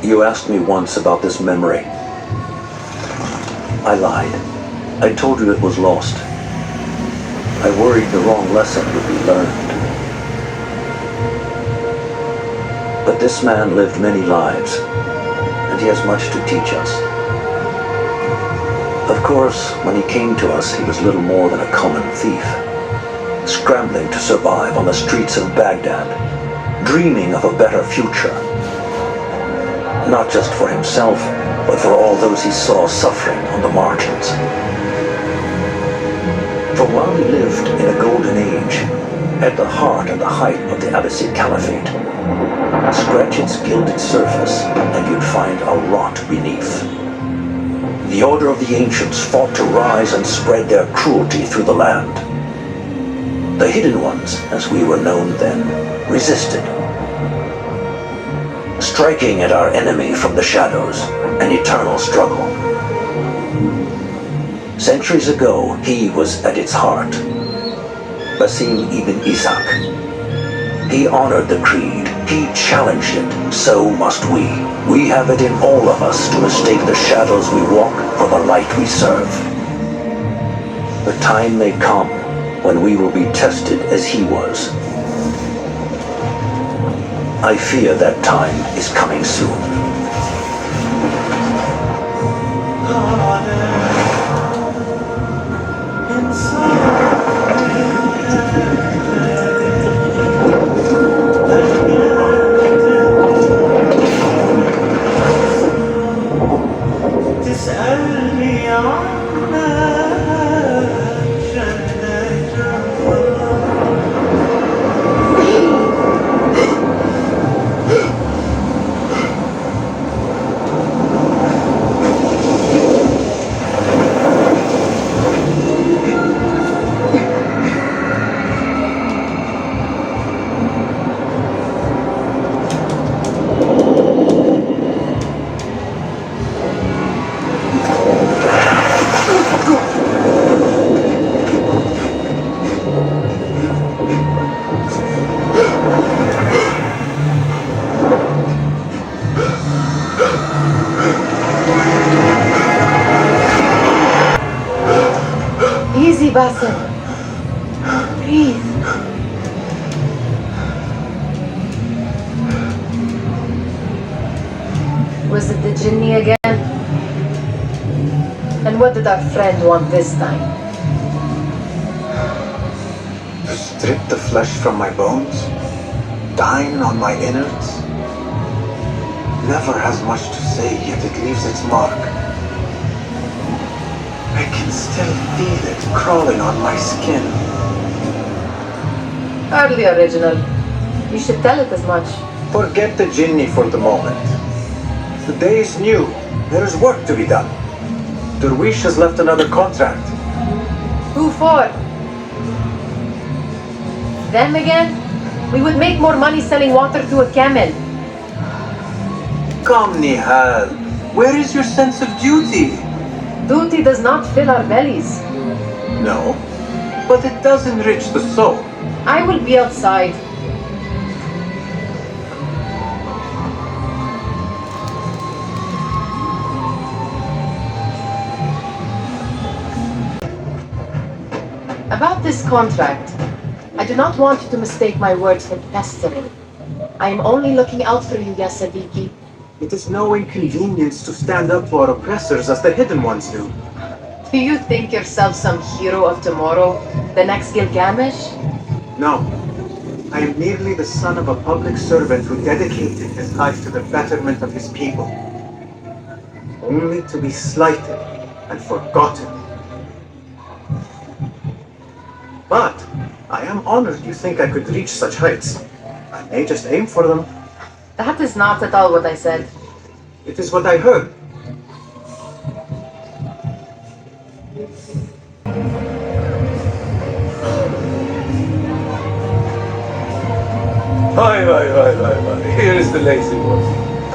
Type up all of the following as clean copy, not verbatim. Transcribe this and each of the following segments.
You asked me once about this memory. I lied. I told you it was lost. I worried the wrong lesson would be learned. But this man lived many lives, and he has much to teach us. Of course, when he came to us, he was little more than a common thief, scrambling to survive on the streets of Baghdad, dreaming of a better future. Not just for himself, but for all those he saw suffering on the margins. For while he lived in a golden age, at the heart and the height of the Abbasid Caliphate, scratch its gilded surface and you'd find a rot beneath. The Order of the Ancients fought to rise and spread their cruelty through the land. The Hidden Ones, as we were known then, resisted, striking at our enemy from the shadows, an eternal struggle. Centuries ago, he was at its heart, Basim ibn Ishaq. He honored the creed, he challenged it, so must we. We have it in all of us to mistake the shadows we walk for the light we serve. The time may come when we will be tested as he was. I fear that time is coming soon. Easy, Basim. Breathe. Was it the Jinni again? And what did our friend want this time? To strip the flesh from my bones? Dine on my innards? Never has much to say, yet it leaves its mark. I can still feel it crawling on my skin. Hardly original. You should tell it as much. Forget the Jinni for the moment. The day is new. There is work to be done. Derwish has left another contract. Who for? Them again? We would make more money selling water to a camel. Come, Nihal. Where is your sense of duty? Duty does not fill our bellies. No, but it does enrich the soul. I will be outside. About this contract, I do not want you to mistake my words for pestering. I am only looking out for you, Ya Sadiqi. It is no inconvenience to stand up to our oppressors as the Hidden Ones do. Do you think yourself some hero of tomorrow? The next Gilgamesh? No. I am merely the son of a public servant who dedicated his life to the betterment of his people. Only to be slighted and forgotten. But I am honored you think I could reach such heights. I may just aim for them. That is not at all what I said. It is what I heard. Hi. Here is the lazy one.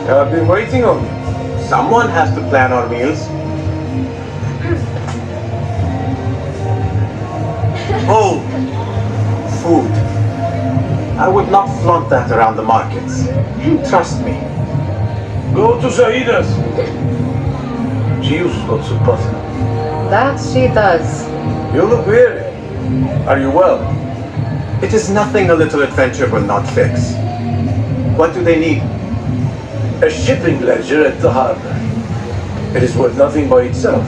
I've been waiting on you. Someone has to plan our meals. Oh, food. I would not flaunt that around the markets. Trust me. Go to Zaida's. She uses lots of butter. That she does. You look weary. Are you well? It is nothing a little adventure will not fix. What do they need? A shipping ledger at the harbor. It is worth nothing by itself,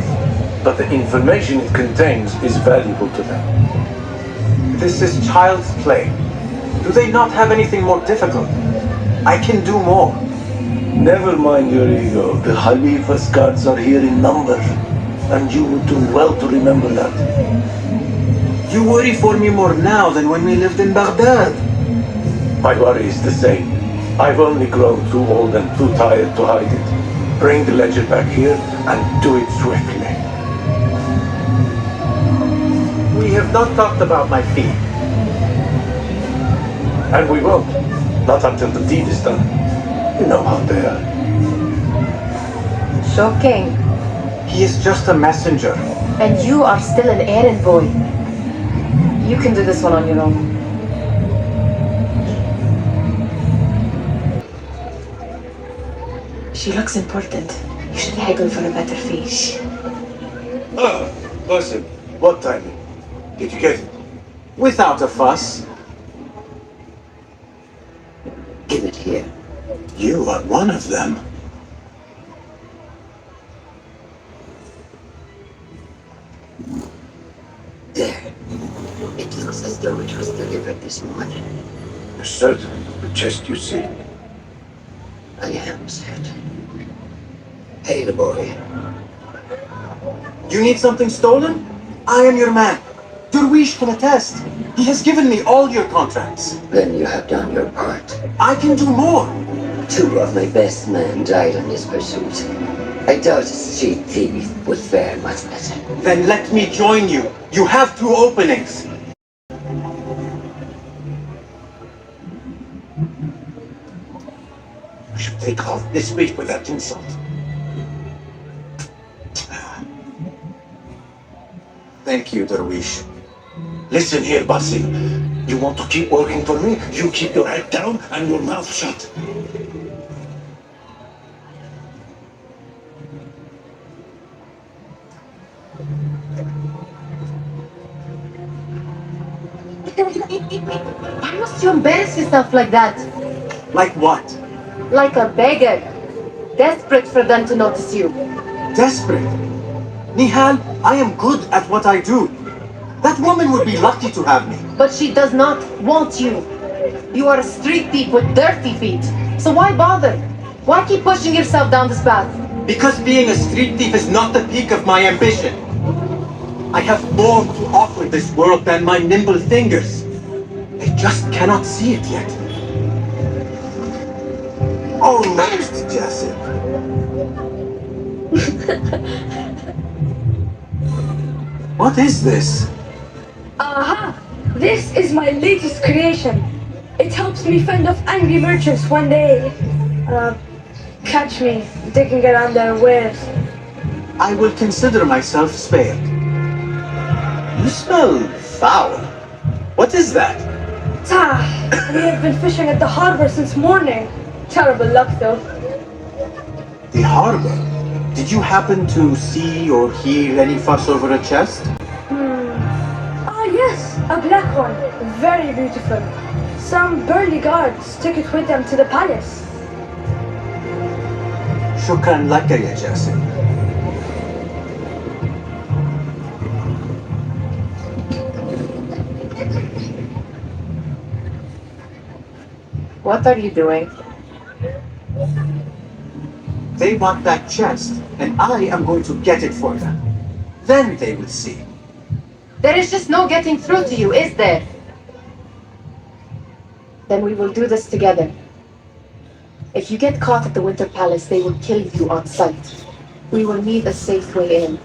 but the information it contains is valuable to them. This is child's play. Do they not have anything more difficult? I can do more. Never mind your ego. The Khalifa's guards are here in number, and you would do well to remember that. You worry for me more now than when we lived in Baghdad. My worry is the same. I've only grown too old and too tired to hide it. Bring the ledger back here and do it swiftly. We have not talked about my fee. And we won't. Not until the deed is done. You know how they are. Shocking. He is just a messenger. And you are still an errand boy. You can do this one on your own. She looks important. You should haggle for a better fee. Ah, Basim, what timing? Did you get it? Without a fuss. Give it here. You are one of them. There. It looks as though it was delivered this morning. You're certain of the chest you see? I am certain. Hey, the boy. You need something stolen? I am your man. Durwish can attest. He has given me all your contracts. Then you have done your part. I can do more. 2 of my best men died in this pursuit. I doubt a street thief would fare much better. Then let me join you. You have 2 openings. I should take off this week with that insult. Thank you, Durwish. Listen here, Basim. You want to keep working for me? You keep your head down and your mouth shut. Why must you embarrass yourself like that? Like what? Like a beggar. Desperate for them to notice you. Desperate. Nihal, I am good at what I do. That woman would be lucky to have me. But she does not want you. You are a street thief with dirty feet. So why bother? Why keep pushing yourself down this path? Because being a street thief is not the peak of my ambition. I have more to offer this world than my nimble fingers. I just cannot see it yet. Almost, Jasip. What is this? Aha! This is my latest creation. It helps me fend off angry merchants when they catch me digging around their wares. I will consider myself spared. You smell foul. What is that? We have been fishing at the harbor since morning. Terrible luck though. The harbor? Did you happen to see or hear any fuss over a chest? Ah yes, a black one. Very beautiful. Some burly guards took it with them to the palace. Shukran laka ya Jasip. What are you doing? They want that chest, and I am going to get it for them. Then they will see. There is just no getting through to you, is there? Then we will do this together. If you get caught at the Winter Palace, they will kill you on sight. We will need a safe way in.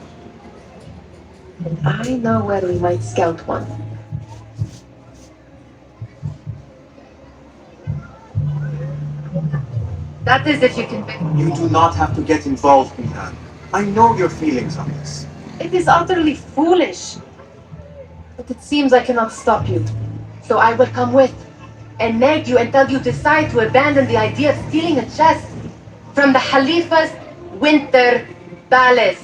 And I know where we might scout one. That is if you can... You do not have to get involved, Mihan. I know your feelings on this. It is utterly foolish. But it seems I cannot stop you. So I will come with, and nag you until you decide to abandon the idea of stealing a chest. from the Khalifa's winter palace.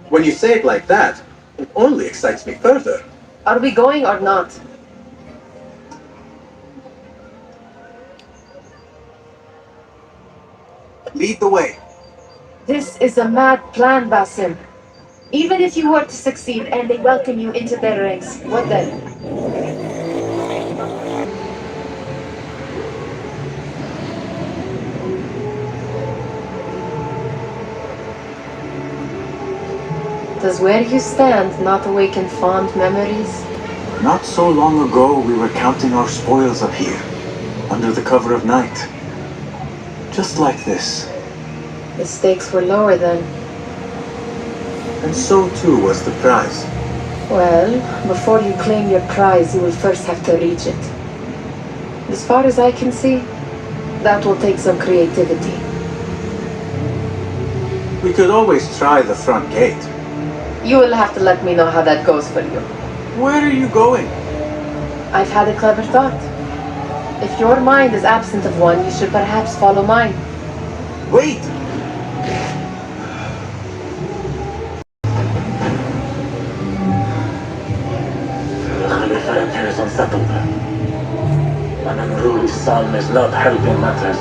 When you say it like that, it only excites me further. Are we going or not? Lead the way. This is a mad plan, Basim. Even if you were to succeed and they welcome you into their ranks, what then? Does where you stand not awaken fond memories? Not so long ago, we were counting our spoils up here, under the cover of night. Just like this. The stakes were lower then. And so too was the prize. Well, before you claim your prize, you will first have to reach it. As far as I can see, that will take some creativity. We could always try the front gate. You will have to let me know how that goes for you. Where are you going? I've had a clever thought. If your mind is absent of one, you should perhaps follow mine. Wait! Khalifa appears unsettled. An unruly son is not helping matters.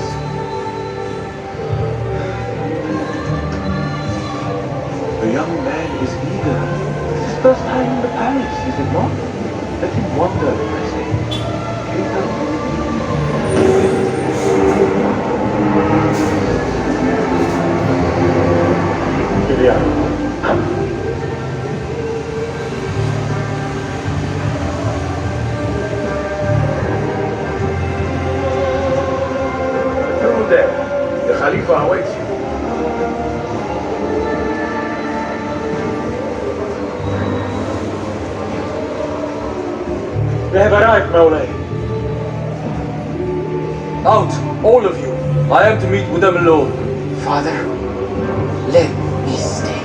The young man is eager. It's his first time in the palace, is it not? Let him wander, I say. Ilya, come. Through there. The Khalifa awaits you. We have arrived, Mawlay. Out, all of you. I am to meet with them alone. Father, let me stay.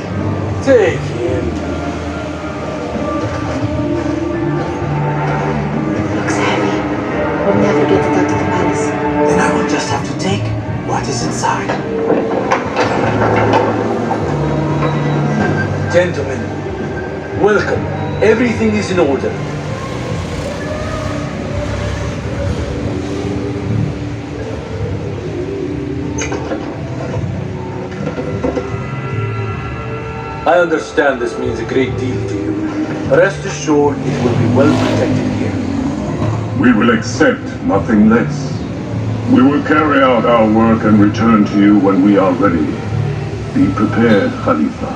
Take him. Looks heavy. We'll never get it out of the palace. Then I will just have to take what is inside. Gentlemen, welcome. Everything is in order. I understand this means a great deal to you. Rest assured it will be well protected here. We will accept nothing less. We will carry out our work and return to you when we are ready. Be prepared, Khalifa.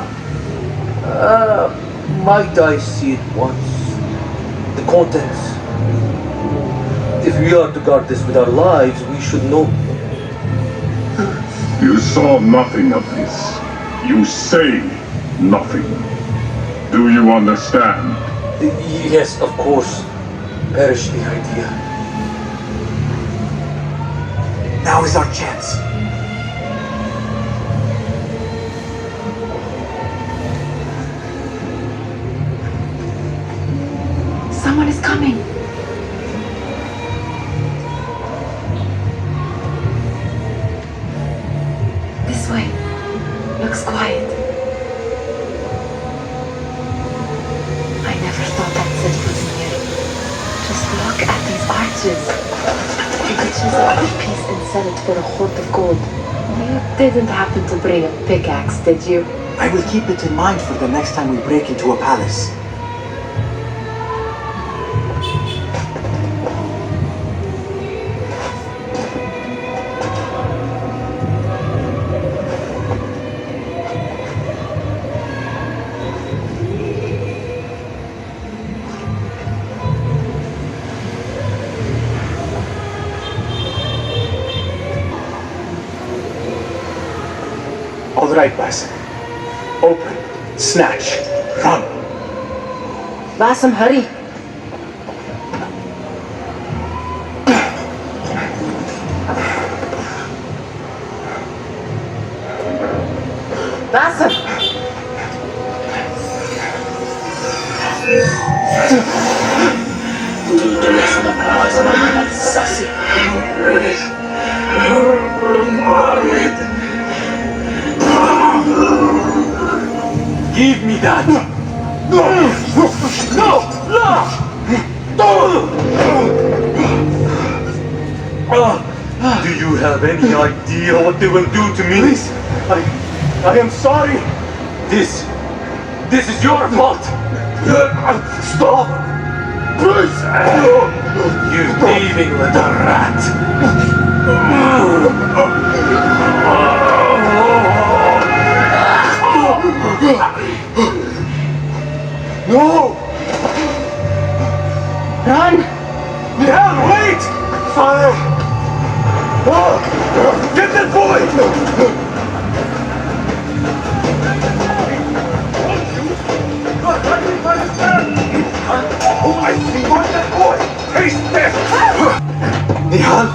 Might I see it once? The contents. If we are to guard this with our lives, we should know. You saw nothing of this. You say nothing. Do you understand? Yes, of course. Perish the idea. Now is our chance. Someone is coming. This way. Looks quiet. I never thought that city was near. Just look at these arches. You could choose a piece and sell it for a hoard of gold. You didn't happen to bring a pickaxe, did you? I will keep it in mind for the next time we break into a palace. All right, Basim. Open, snatch, run. Basim, hurry. Basim! Give me that! No! Do you have any idea what they will do to me? Please, I am sorry. This is your fault! Stop! Please! You thieving little rat! No! Run! Mihal, wait! Father! Get that boy! Oh, I see what that boy! Taste this! Nihal!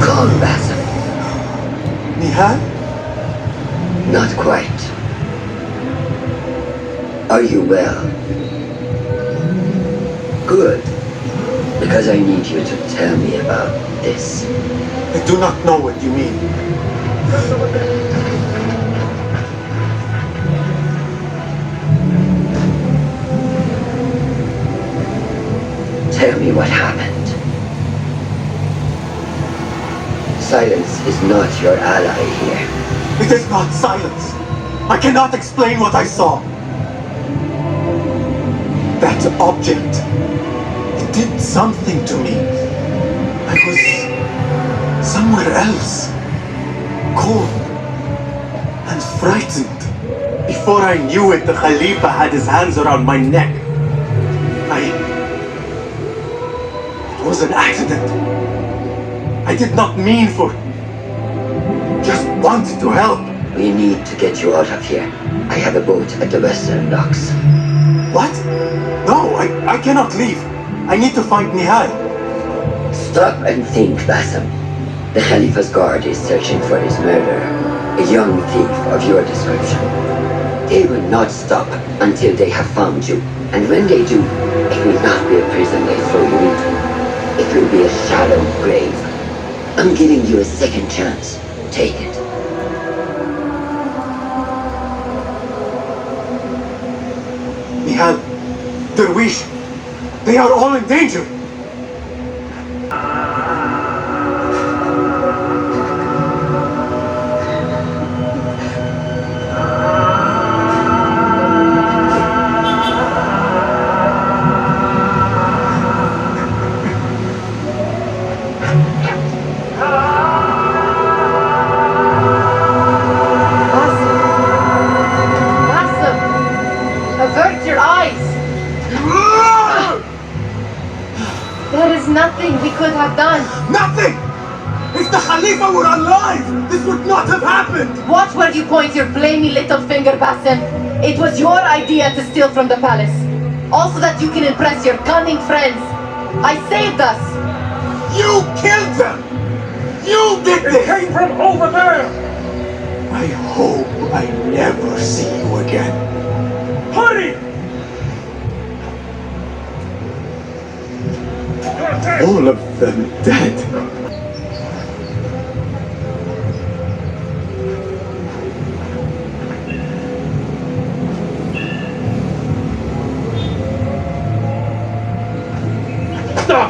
Calm, Basim. Nihal? Not quite. Are you well? Good. Because I need you to tell me about this. I do not know what you mean. Tell me what happened. Silence is not your ally here. It is not silence. I cannot explain what I saw. That object, it did something to me. I was somewhere else. Cold and frightened. Before I knew it, the Khalifa had his hands around my neck. It was an accident. I did not mean for... Just wanted to help. We need to get you out of here. I have a boat at the western docks. What? No, I cannot leave. I need to find Nihal. Stop and think, Basim. The Khalifa's guard is searching for his murderer, a young thief of your description. They will not stop until they have found you. And when they do, it will not be a prison they throw you into. It will be a shallow grave. I'm giving you a second chance. Take it. Nihal, Derwish, they are all in danger. Avert your eyes! There is nothing we could have done. Nothing! If the Khalifa were alive, this would not have happened! Watch where you point your blamey little finger, Basim. It was your idea to steal from the palace. Also that you can impress your cunning friends. I saved us. You killed them! You did this! It came from over there! I hope I never see you again. Hurry! All of them dead. Stop!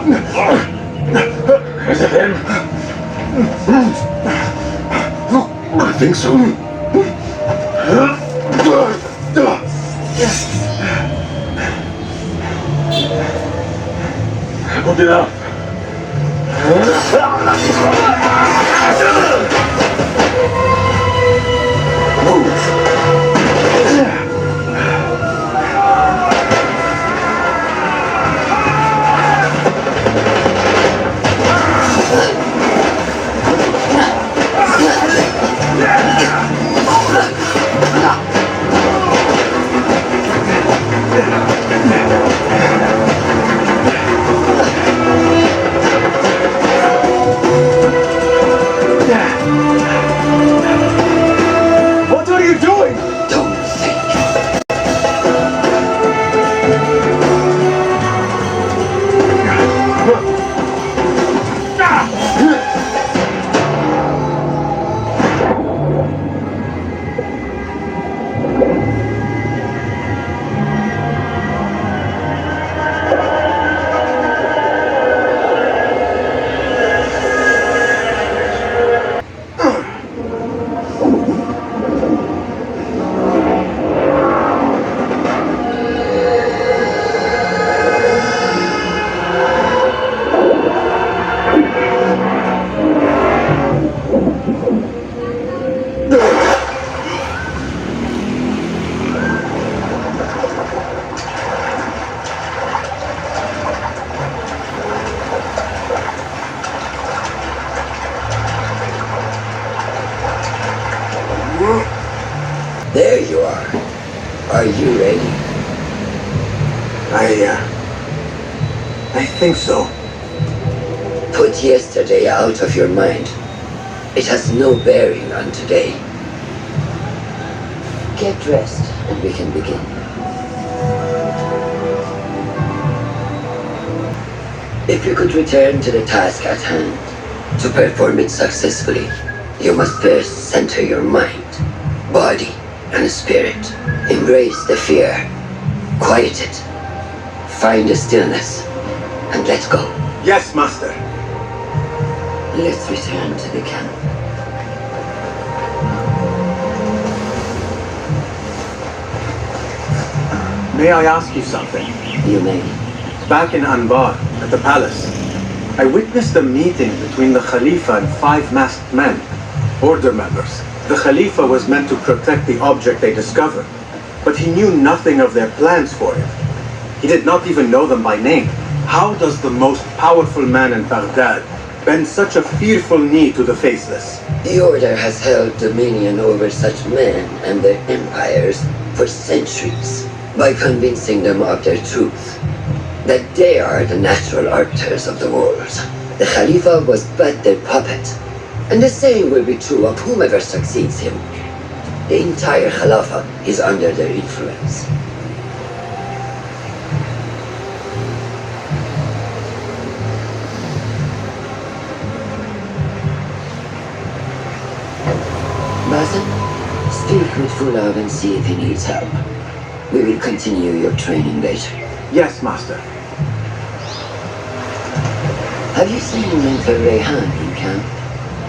Is it him? I think so. Good enough. war. Are you ready? I think so. Put yesterday out of your mind. It has no bearing on today. Get dressed and we can begin. If you could return to the task at hand, to perform it successfully, you must first center your mind, body, and spirit. Embrace the fear. Quiet it. Find the stillness. And let go. Yes, Master. Let's return to the camp. May I ask you something? You may. Back in Anbar, at the palace, I witnessed a meeting between the Khalifa and 5 masked men, order members. The Khalifa was meant to protect the object they discovered, but he knew nothing of their plans for it. He did not even know them by name. How does the most powerful man in Baghdad bend such a fearful knee to the faceless? The Order has held dominion over such men and their empires for centuries by convincing them of their truth, that they are the natural arbiters of the world. The Khalifa was but their puppet, and the same will be true of whomever succeeds him. The entire Khalifa is under their influence. Basim, speak with Fulav and see if he needs help. We will continue your training later. Yes, Master. Have you seen Mentor Rayhan in camp?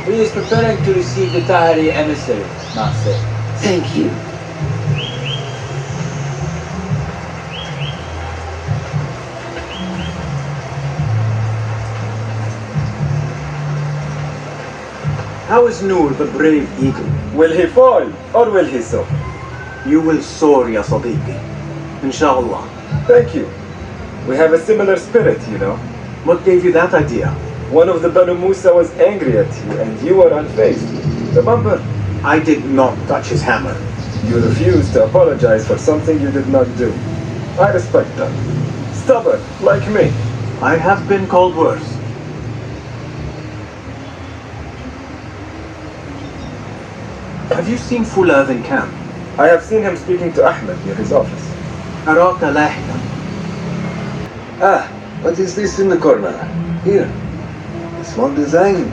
He is preparing to receive the Tahiri emissary, Master. Thank you. How is Noor, the brave eagle? Will he fall or will he soar? You will soar, ya Sadiqi. Inshallah. Thank you. We have a similar spirit, you know. What gave you that idea? One of the Banu Musa was angry at you and you were unfazed. Remember? I did not touch his hammer. You refused to apologize for something you did not do. I respect that. Stubborn, like me. I have been called worse. Have you seen Fulav in camp? I have seen him speaking to Ahmed near his office. أراك لاحقا. Ah, what is this in the corner? Here. A small design.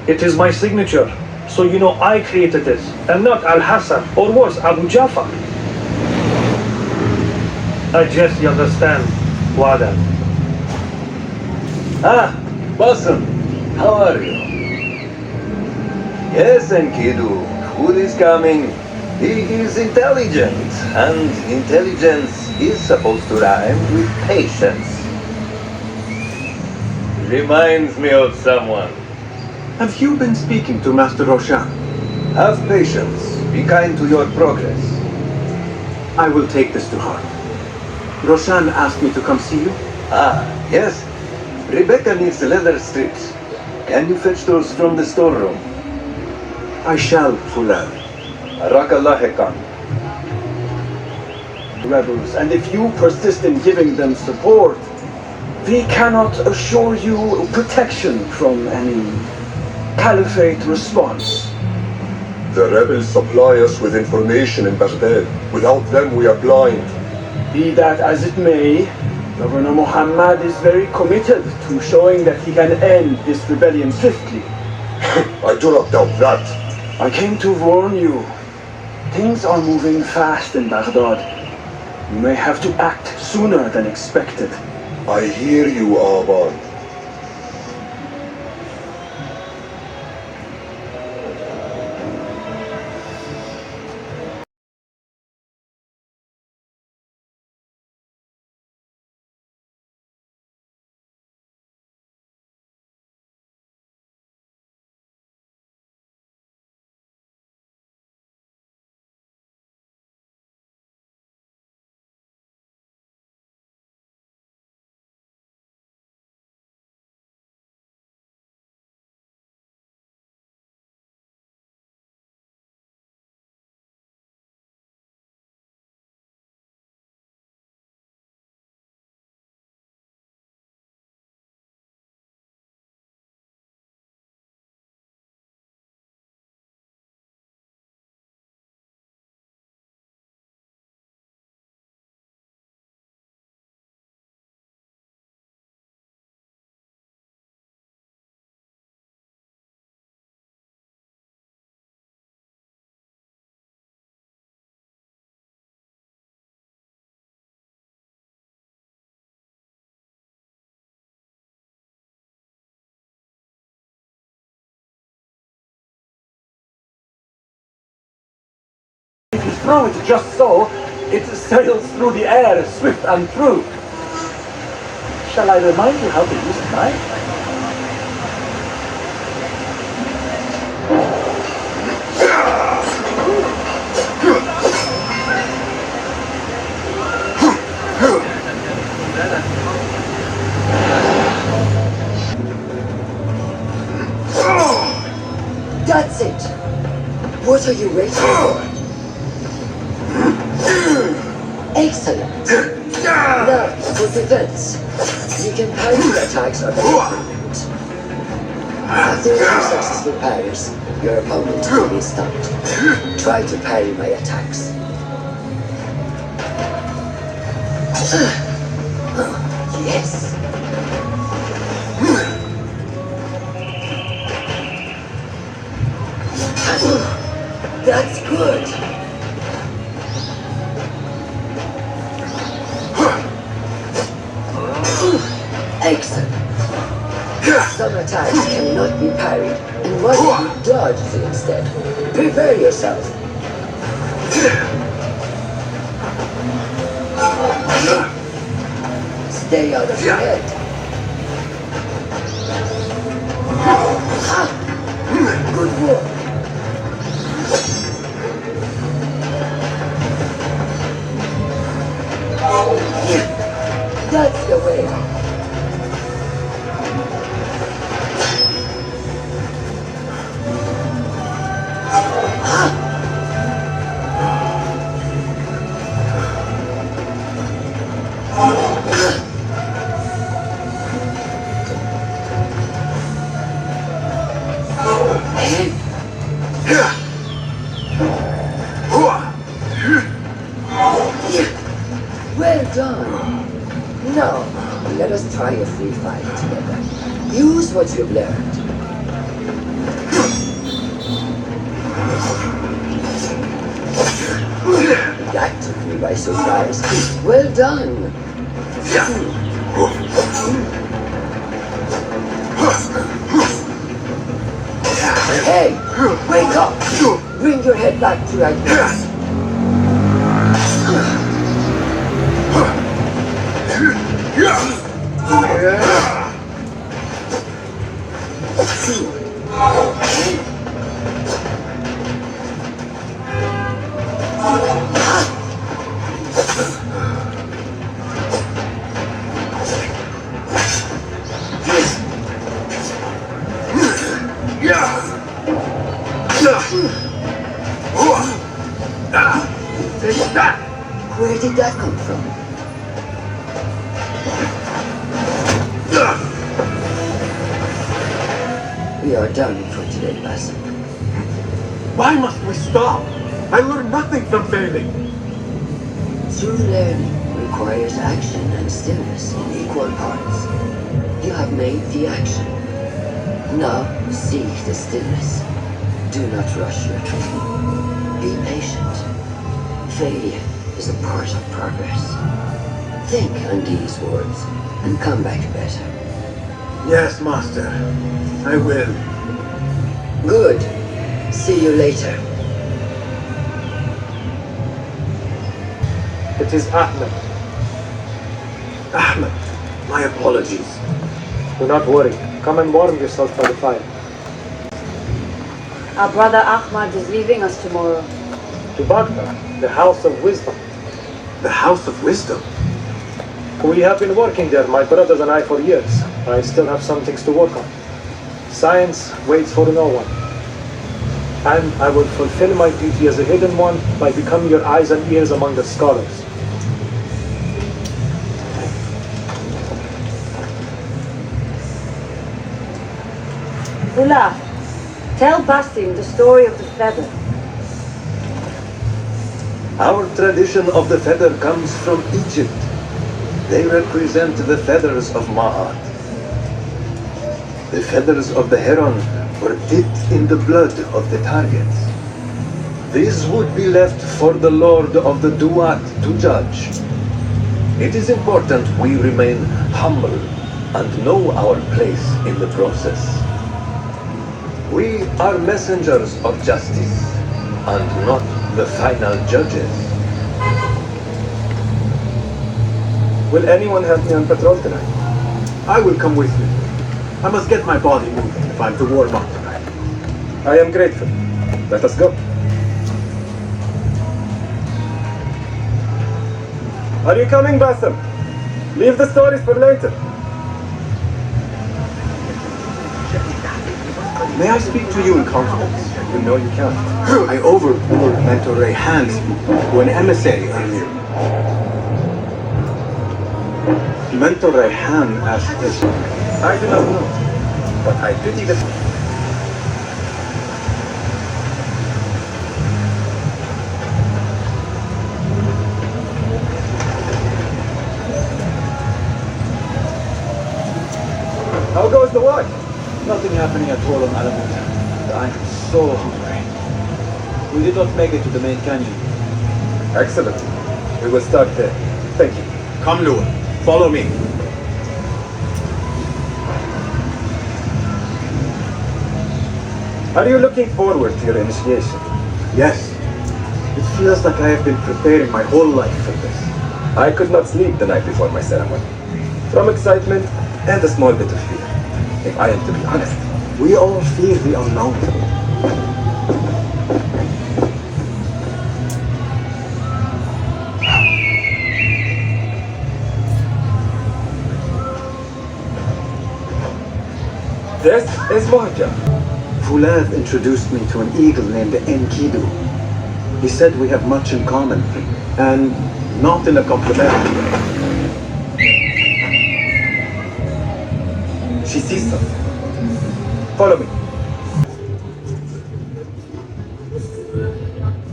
It is my signature. So you know I created this, and not Al-Hassan, or worse, Abu Jafar. I guess you understand, Wada. Ah, Basim. How are you? Yes, Enkidu. Food is coming. He is intelligent, and intelligence is supposed to rhyme with patience. Reminds me of someone. Have you been speaking to Master Roshan? Have patience. Be kind to your progress. I will take this to heart. Roshan asked me to come see you. Ah, yes. Rebecca needs leather strips. Can you fetch those from the storeroom? I shall, Fulav. Rakalahikan. Rebels, and if you persist in giving them support, we cannot assure you protection from any caliphate response. The rebels supply us with information in Baghdad. Without them, we are blind. Be that as it may, Governor Muhammad is very committed to showing that he can end this rebellion swiftly. I do not doubt that. I came to warn you. Things are moving fast in Baghdad. You may have to act sooner than expected. I hear you, Aban. If you throw it just so, it sails through the air, swift and true. Shall I remind you how to use a knife? That's it! What are you waiting for? Excellent! Now, for defense, you can parry the attacks of the opponent. After a few successful parries, your opponent will be stunned. Try to parry my attacks. Yes! That's good! Excellent! Some attacks cannot be parried, and why don't you dodge it instead? Prepare yourself! Stay out of your head! Good work! That's the way. Well done. Now, let us try a free fight together. Use what you've learned. That took me by surprise. Well done. Hey, wake up! Bring your head back to right place. Where did that come from? We are done for today, Basim. Why must we stop? I learned nothing from failing. True learning requires action and stillness in equal parts. You have made the action. Now seek the stillness. Do not rush your training. Be patient. Failure is a part of progress. Think on these words and come back better. Yes, Master. I will. Good. See you later. It is Ahmed. Ahmed, my apologies. Do not worry. Come and warm yourself by the fire. Our brother Ahmad is leaving us tomorrow. To Baghdad, the House of Wisdom. The House of Wisdom? We have been working there, my brothers and I, for years. I still have some things to work on. Science waits for no one. And I will fulfill my duty as a hidden one by becoming your eyes and ears among the scholars. Ullah, tell Basim the story of the feather. Our tradition of the feather comes from Egypt. They represent the feathers of Ma'at. The feathers of the heron were dipped in the blood of the targets. These would be left for the Lord of the Duat to judge. It is important we remain humble and know our place in the process. We are messengers of justice and not the final judges. Will anyone help me on patrol tonight? I will come with you. I must get my body moving if I'm to warm up tonight. I am grateful. Let us go. Are you coming, Basim? Leave the stories for later. May I speak to you in confidence? You know you can't. I overruled Mentor Rayhan to an emissary earlier. Mentor Rayhan asked if... I do not know, but I pity the... How goes the work? Nothing happening at all on Alamut. I'm so hungry. We did not make it to the main canyon. Excellent. We will start there. Thank you. Come, Lua. Follow me. Are you looking forward to your initiation? Yes. It feels like I have been preparing my whole life for this. I could not sleep the night before my ceremony. From excitement and a small bit of fear, if I am to be honest. We all fear the unknown. This is Mohaja. Fulad introduced me to an eagle named Enkidu. He said we have much in common, and not in a complimentary way. She sees something. Follow me.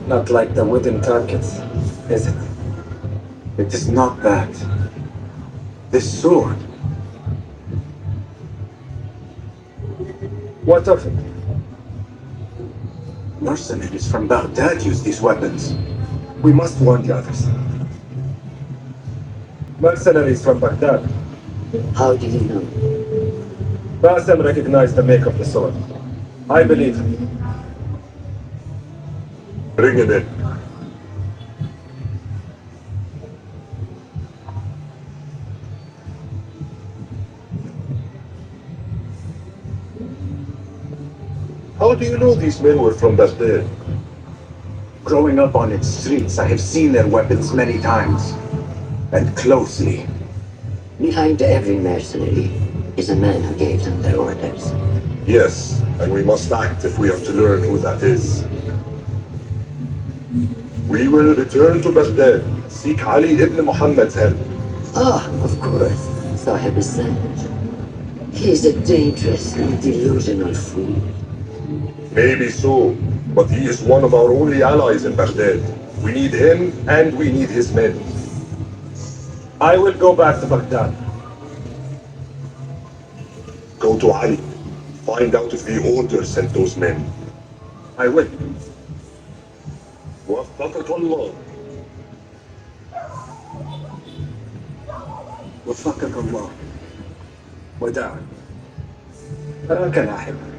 Not like the wooden targets, is it? It is not that. This sword. What of it? Mercenaries from Baghdad use these weapons. We must warn the others. Mercenaries from Baghdad. How do you know? Basim recognized the make of the sword. I believe him. Bring him in. How do you know these men were from Baghdad? Growing up on its streets, I have seen their weapons many times. And closely. Behind every mercenary is a man who gave them their orders. Yes, and we must act if we are to learn who that is. We will return to Baghdad, seek Ali ibn Muhammad's help. Ah, of course, Sahib is sent. He is a dangerous and delusional fool. Maybe so, but he is one of our only allies in Baghdad. We need him, and we need his men. I will go back to Baghdad. Go to Ali. Find out if the order sent those men. I will. وفقك الله. وفقك الله. وداعا. أراك لاحقا.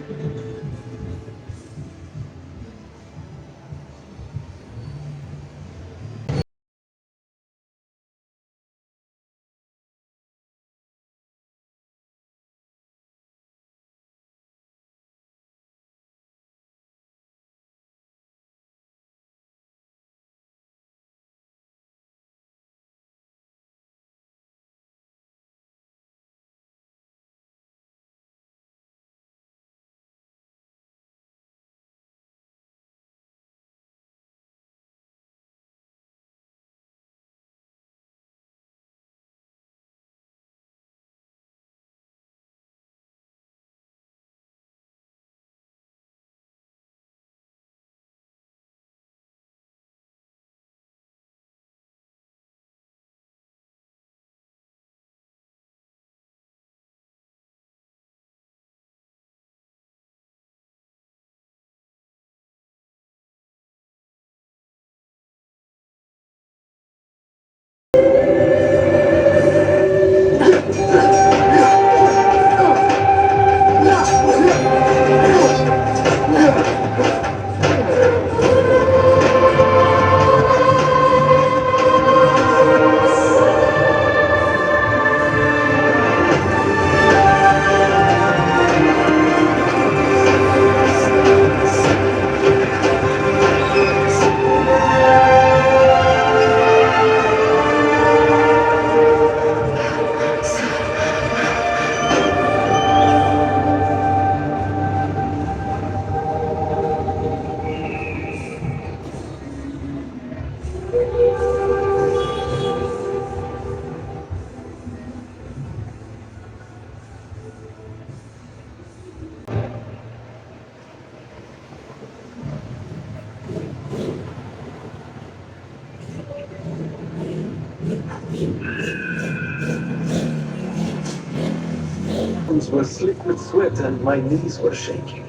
buttons were slick with sweat and my knees were shaking.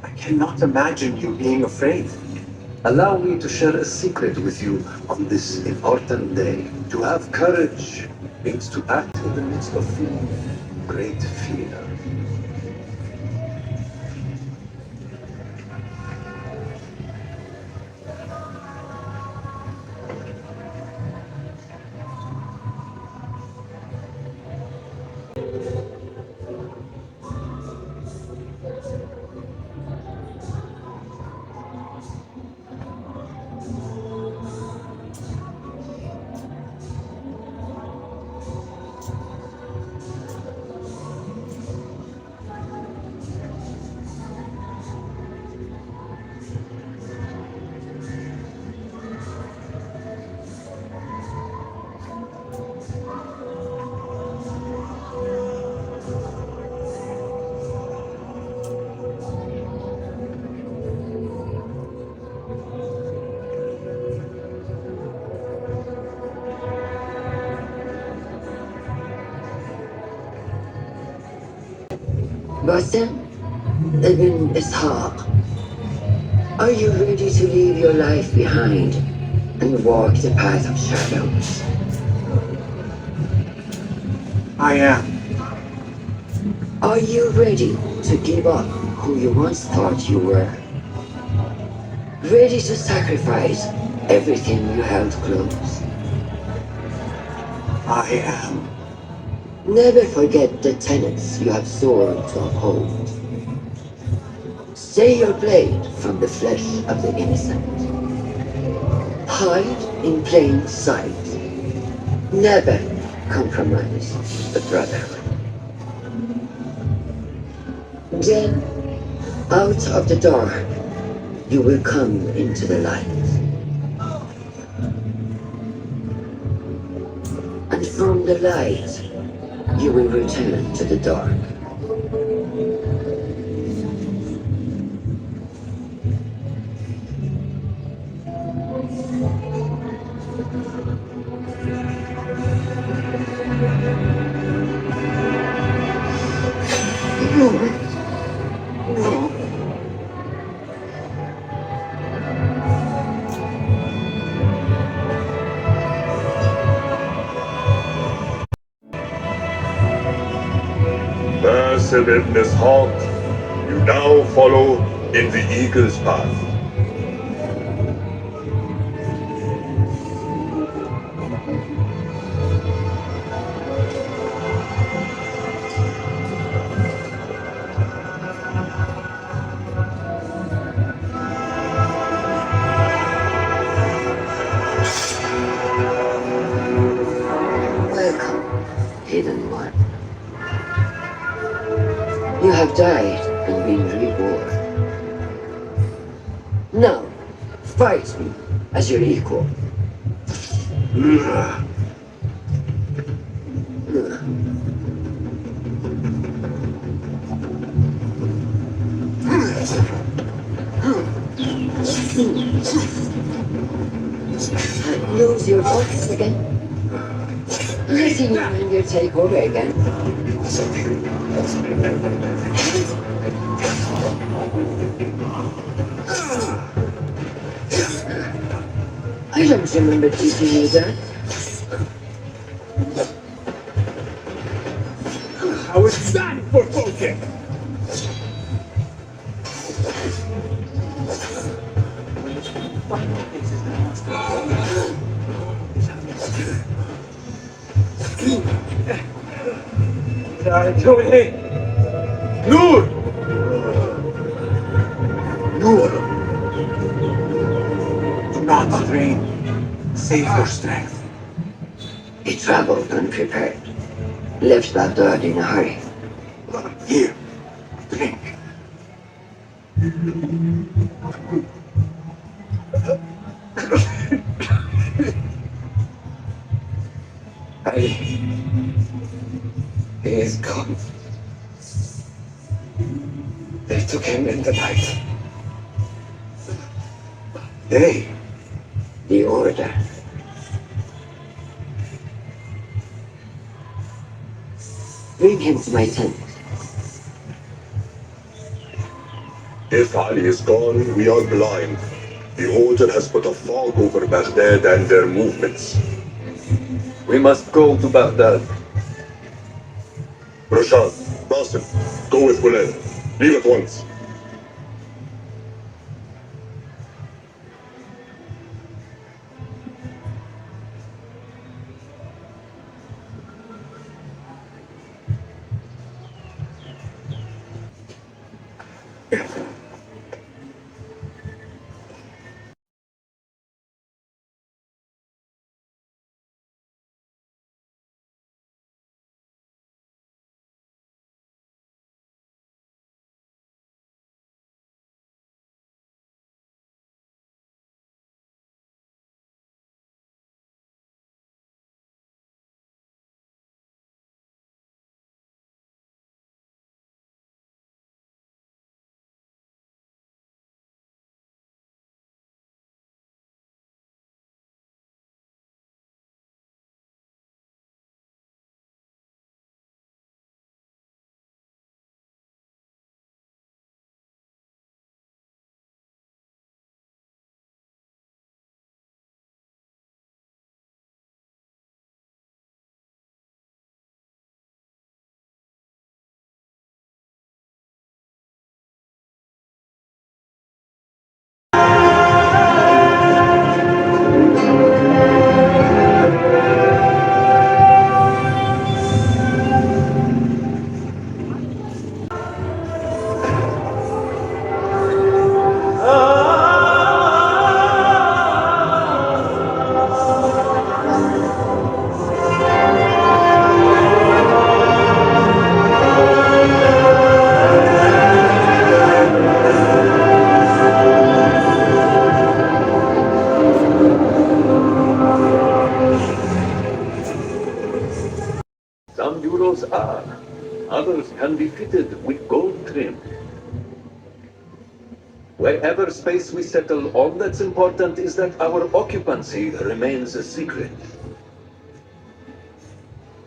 I cannot imagine you being afraid. Allow me to share a secret with you on this important day. To have courage means to act in the midst of feeling great fear. Basim, Ibn Ishaq, are you ready to leave your life behind and walk the path of shadows? I am. Are you ready to give up who you once thought you were? Ready to sacrifice everything you held close? I am. Never forget the tenets you have sworn to uphold. Stay your blade from the flesh of the innocent. Hide in plain sight. Never compromise the brotherhood. Then, out of the dark, you will come into the light. And from the light, you will return to the dark. Basim ibn Ishaq, you now follow in the Eagle's path. Welcome, hidden one. You have died and been reborn. Now, fight me as your equal. Lose your focus again? Letting your anger take over again. I don't remember teaching you that. How is that for focus? Noor! Noor! Do not strain. Save your strength. He traveled unprepared. Left Baghdad in a hurry. Here, drink. Ali, he is gone. They took him in the night. They? The Order. Bring him to my tent. If Ali is gone, we are blind. The Order has put a fog over Baghdad and their movements. We must go to Baghdad. Roshan, Basim, go with Ghulen. Leave at once. Some bureaus are. Others can be fitted with gold trim. Wherever space we settle, all that's important is that our occupancy remains a secret.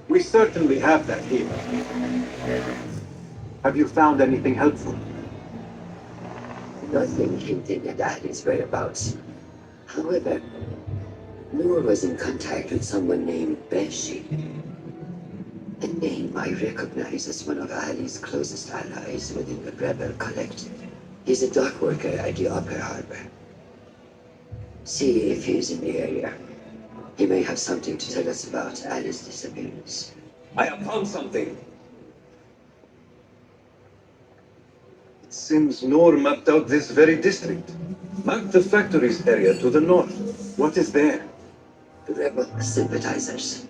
We certainly have that here. Have you found anything helpful? Nothing hinting at Ali's whereabouts. However, Noor was in contact with someone named Basim, a name I recognize as one of Ali's closest allies within the rebel collective. He's a dock worker at the Upper Harbor. See if he's in the area. He may have something to tell us about Ali's disappearance. I have found something. It seems Noor mapped out this very district. Mark the factories area to the north. What is there? The rebel sympathizers.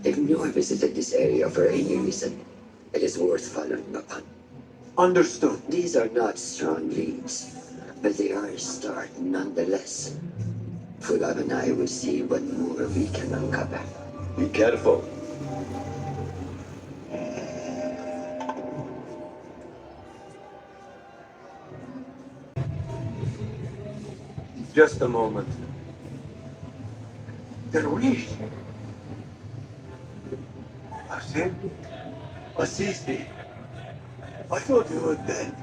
If Noor visited this area for any reason, it is worth following up on. Understood. These are not strong leads, but they are a start nonetheless. Fulab and I will see what more we can uncover. Be careful. Just a moment. Darwish! Basim? Assisi! I thought you were dead.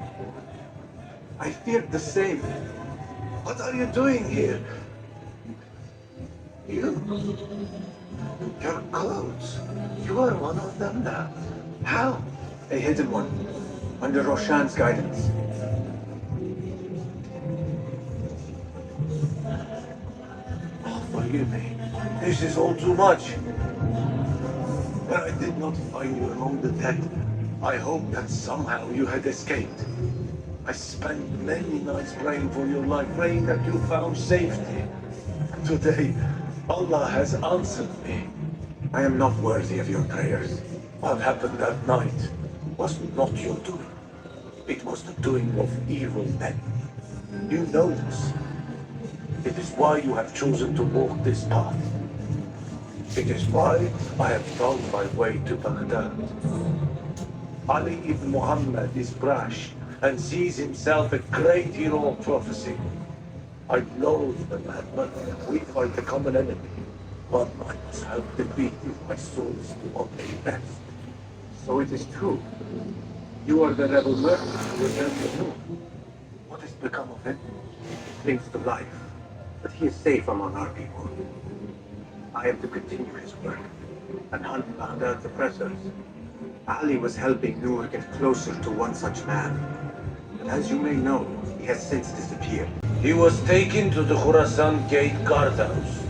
I feared the same. What are you doing here? You? Your clothes. You are one of them now. How? A hidden one. Under Roshan's guidance. Oh, forgive me. This is all too much. But I did not find you among the dead. I hoped that somehow you had escaped. I spent many nights praying for your life, praying that you found safety. Today, Allah has answered me. I am not worthy of your prayers. What happened that night was not your doing. It was the doing of evil men. You know this. It is why you have chosen to walk this path. It is why I have found my way to Baghdad. Ali ibn Muhammad is brash and sees himself a great hero of prophecy. I loathe the madman. We fight the common enemy. But I must help defeat you. My soul is to obey best. So it is true. You are the rebel merchant who returned to Noor. What has become of him? Clings to life, but he is safe among our people. I am to continue his work and hunt Baghdad's oppressors. Ali was helping Noor get closer to one such man. But as you may know, he has since disappeared. He was taken to the Khurasan Gate guardhouse.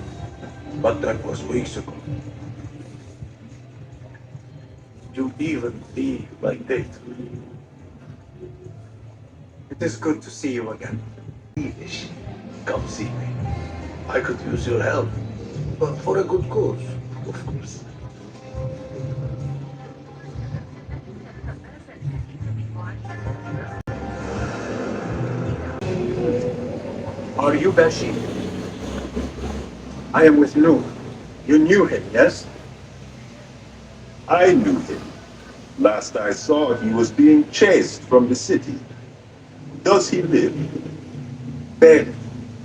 But that was weeks ago. You even be like that. It is good to see you again. English. Come see me. I could use your help. But for a good cause, of course. Are you Basim? I am with Noor. You knew him, yes? I knew him. Last I saw, he was being chased from the city. Does he live? Barely,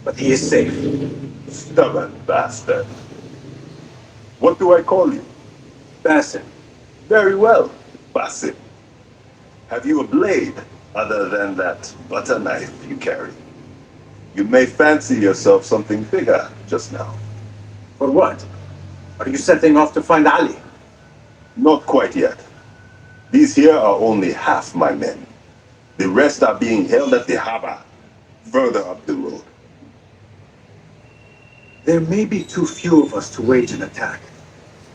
but he is safe. Stubborn bastard. What do I call you? Basim. Very well, Basim. Have you a blade other than that butter knife you carry? You may fancy yourself something bigger just now. For what? Are you setting off to find Ali? Not quite yet. These here are only half my men. The rest are being held at the harbor, further up the road. There may be too few of us to wage an attack.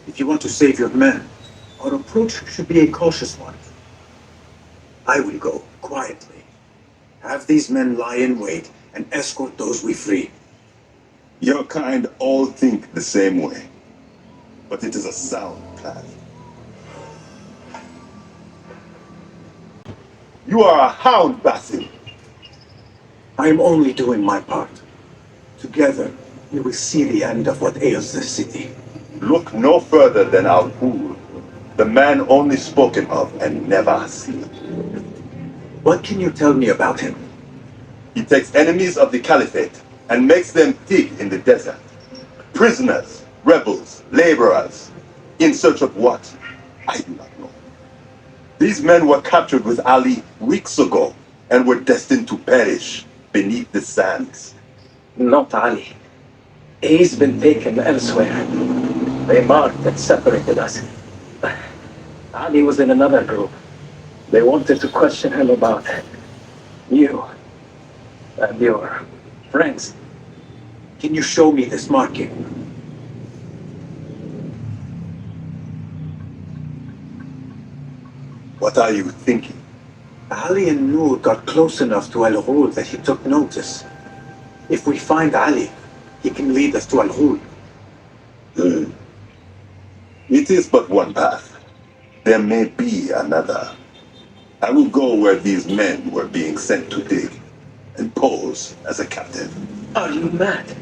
If you want to save your men, our approach should be a cautious one. I will go quietly. Have these men lie in wait and escort those we free. Your kind all think the same way, but it is a sound plan. You are a hound, Basim. I am only doing my part. Together, we will see the end of what ails this city. Look no further than Al-Ghul, the man only spoken of and never seen. What can you tell me about him? He takes enemies of the Caliphate and makes them dig in the desert. Prisoners, rebels, laborers. In search of what? I do not know. These men were captured with Ali weeks ago and were destined to perish beneath the sands. Not Ali. He's been taken elsewhere. They marked and separated us. Ali was in another group. They wanted to question him about you and your friends. Can you show me this marking? What are you thinking? Ali and Noor got close enough to Al-Ghul that he took notice. If we find Ali, he can lead us to Al-Ghul. It is but one path. There may be another. I will go where these men were being sent to dig and pose as a captive. Are you mad?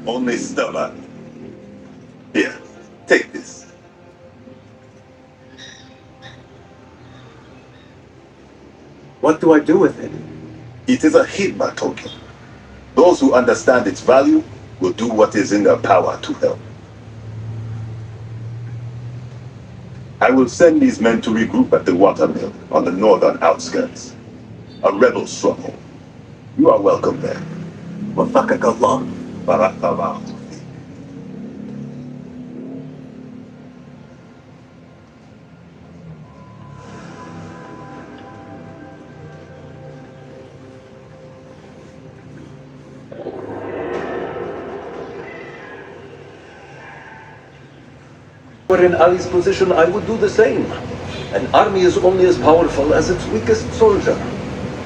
Only stubborn. Here, take this. What do I do with it? It is a Hidma token. Those who understand its value will do what is in their power to help. I will send these men to regroup at the watermill on the northern outskirts. A rebel stronghold. You are welcome there. Wafakak Allah. Barakallah. Were in Ali's position, I would do the same. An army is only as powerful as its weakest soldier.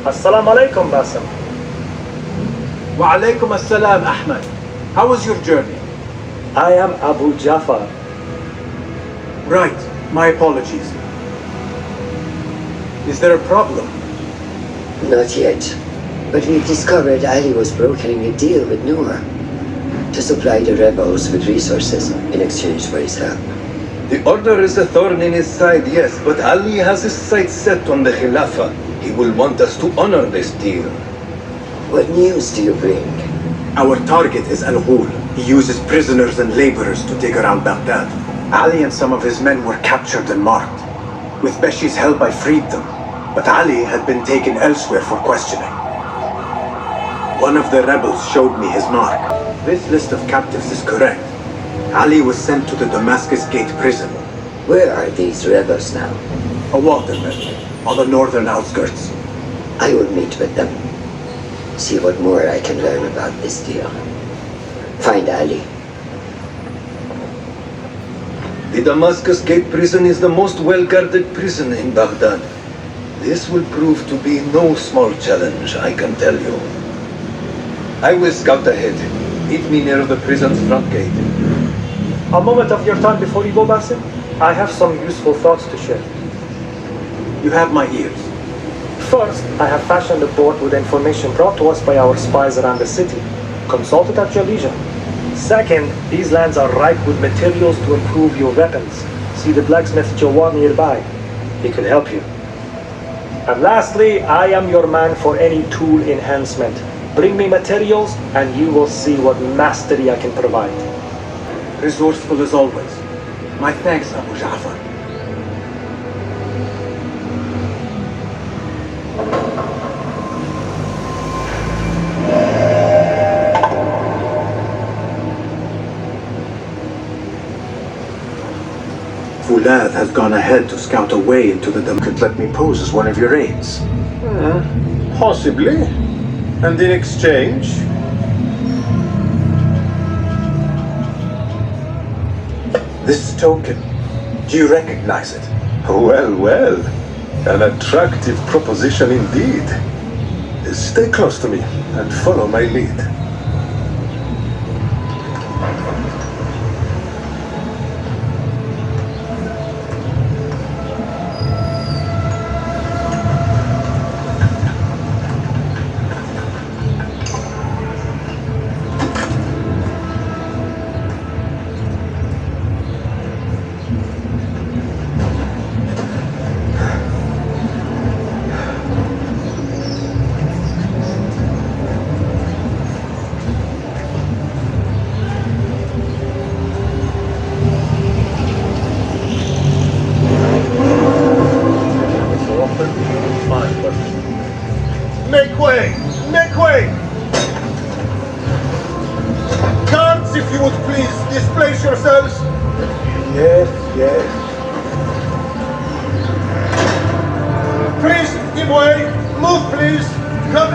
Assalamu alaikum, Basim. Wa alaykum assalam, Ahmed. How was your journey? I am Abu Jafar. Right. My apologies. Is there a problem? Not yet. But we've discovered Ali was brokering a deal with Noor to supply the rebels with resources in exchange for his help. The order is a thorn in his side, yes, but Ali has his sights set on the Khilafah. He will want us to honor this deal. What news do you bring? Our target is Al-Ghul. He uses prisoners and laborers to dig around Baghdad. Ali and some of his men were captured and marked. With Beshi's help, I freed them. But Ali had been taken elsewhere for questioning. One of the rebels showed me his mark. This list of captives is correct. Ali was sent to the Damascus Gate prison. Where are these rebels now? A watermill, on the northern outskirts. I will meet with them. See what more I can learn about this deal. Find Ali. The Damascus Gate prison is the most well-guarded prison in Baghdad. This will prove to be no small challenge, I can tell you. I will scout ahead. Meet me near the prison's front gate. A moment of your time before you go, Basim. I have some useful thoughts to share. You have my ears. First, I have fashioned a board with information brought to us by our spies around the city. Consult it at your leisure. Second, these lands are ripe with materials to improve your weapons. See the blacksmith Jawad nearby. He can help you. And lastly, I am your man for any tool enhancement. Bring me materials and you will see what mastery I can provide. Resourceful as always. My thanks, Abu Ja'far. Fulad has gone ahead to scout a way into the Dam. Could let me pose as one of your aides. Possibly. And in exchange? This token, do you recognize it? Well, well. An attractive proposition indeed. Stay close to me and follow my lead. Make way! Make way! Guards, if you would please, displace yourselves! Yes, yes. Please, give way! Move, please! Come!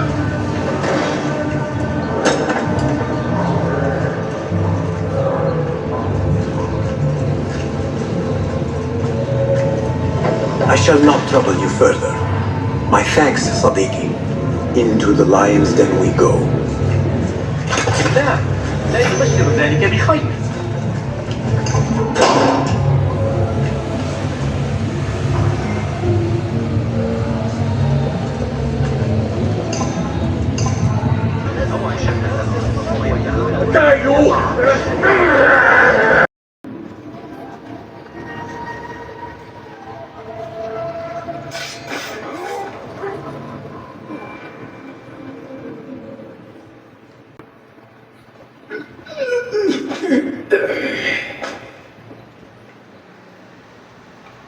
I shall not trouble you further. My thanks, Sadiqi. Into the lion's den we go. لا لا يبشر ذلك بخير.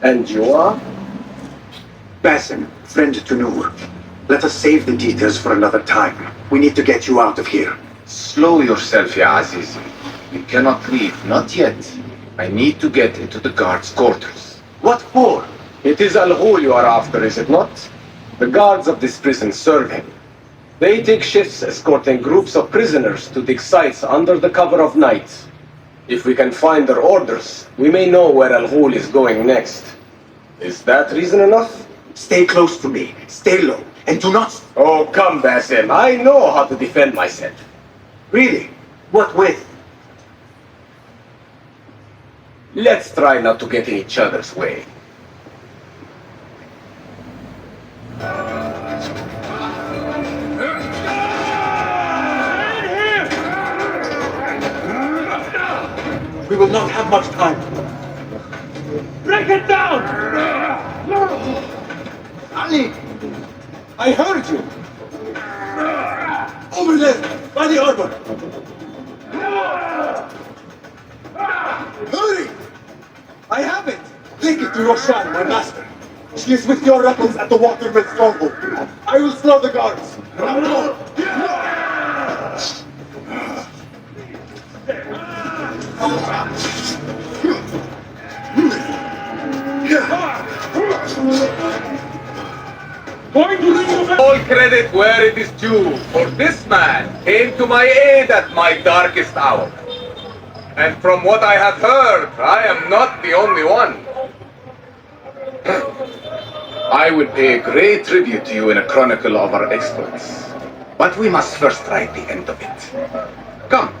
And you are? Basim, friend to Noor. Let us save the details for another time. We need to get you out of here. Slow yourself, Ya Aziz. We cannot leave, not yet. I need to get into the guards' quarters. What for? It is Al-Ghul you are after, is it not? The guards of this prison serve him. They take shifts escorting groups of prisoners to dig sites under the cover of night. If we can find their orders, we may know where Al-Ghul is going next. Is that reason enough? Stay close to me. Stay low. And do not... Oh, come, Basim. I know how to defend myself. Really? What with? Let's try not to get in each other's way. We will not have much time. Break it down! Ali! I heard you! left! By the arbor! Hurry! I have it! Take it to Roshan, my master. She is with your rebels at the Waterman stronghold. I will slow the guards. Now go! All credit where it is due, for this man came to my aid at my darkest hour. And from what I have heard, I am not the only one. I will pay a great tribute to you in a chronicle of our exploits. But we must first write the end of it. Come.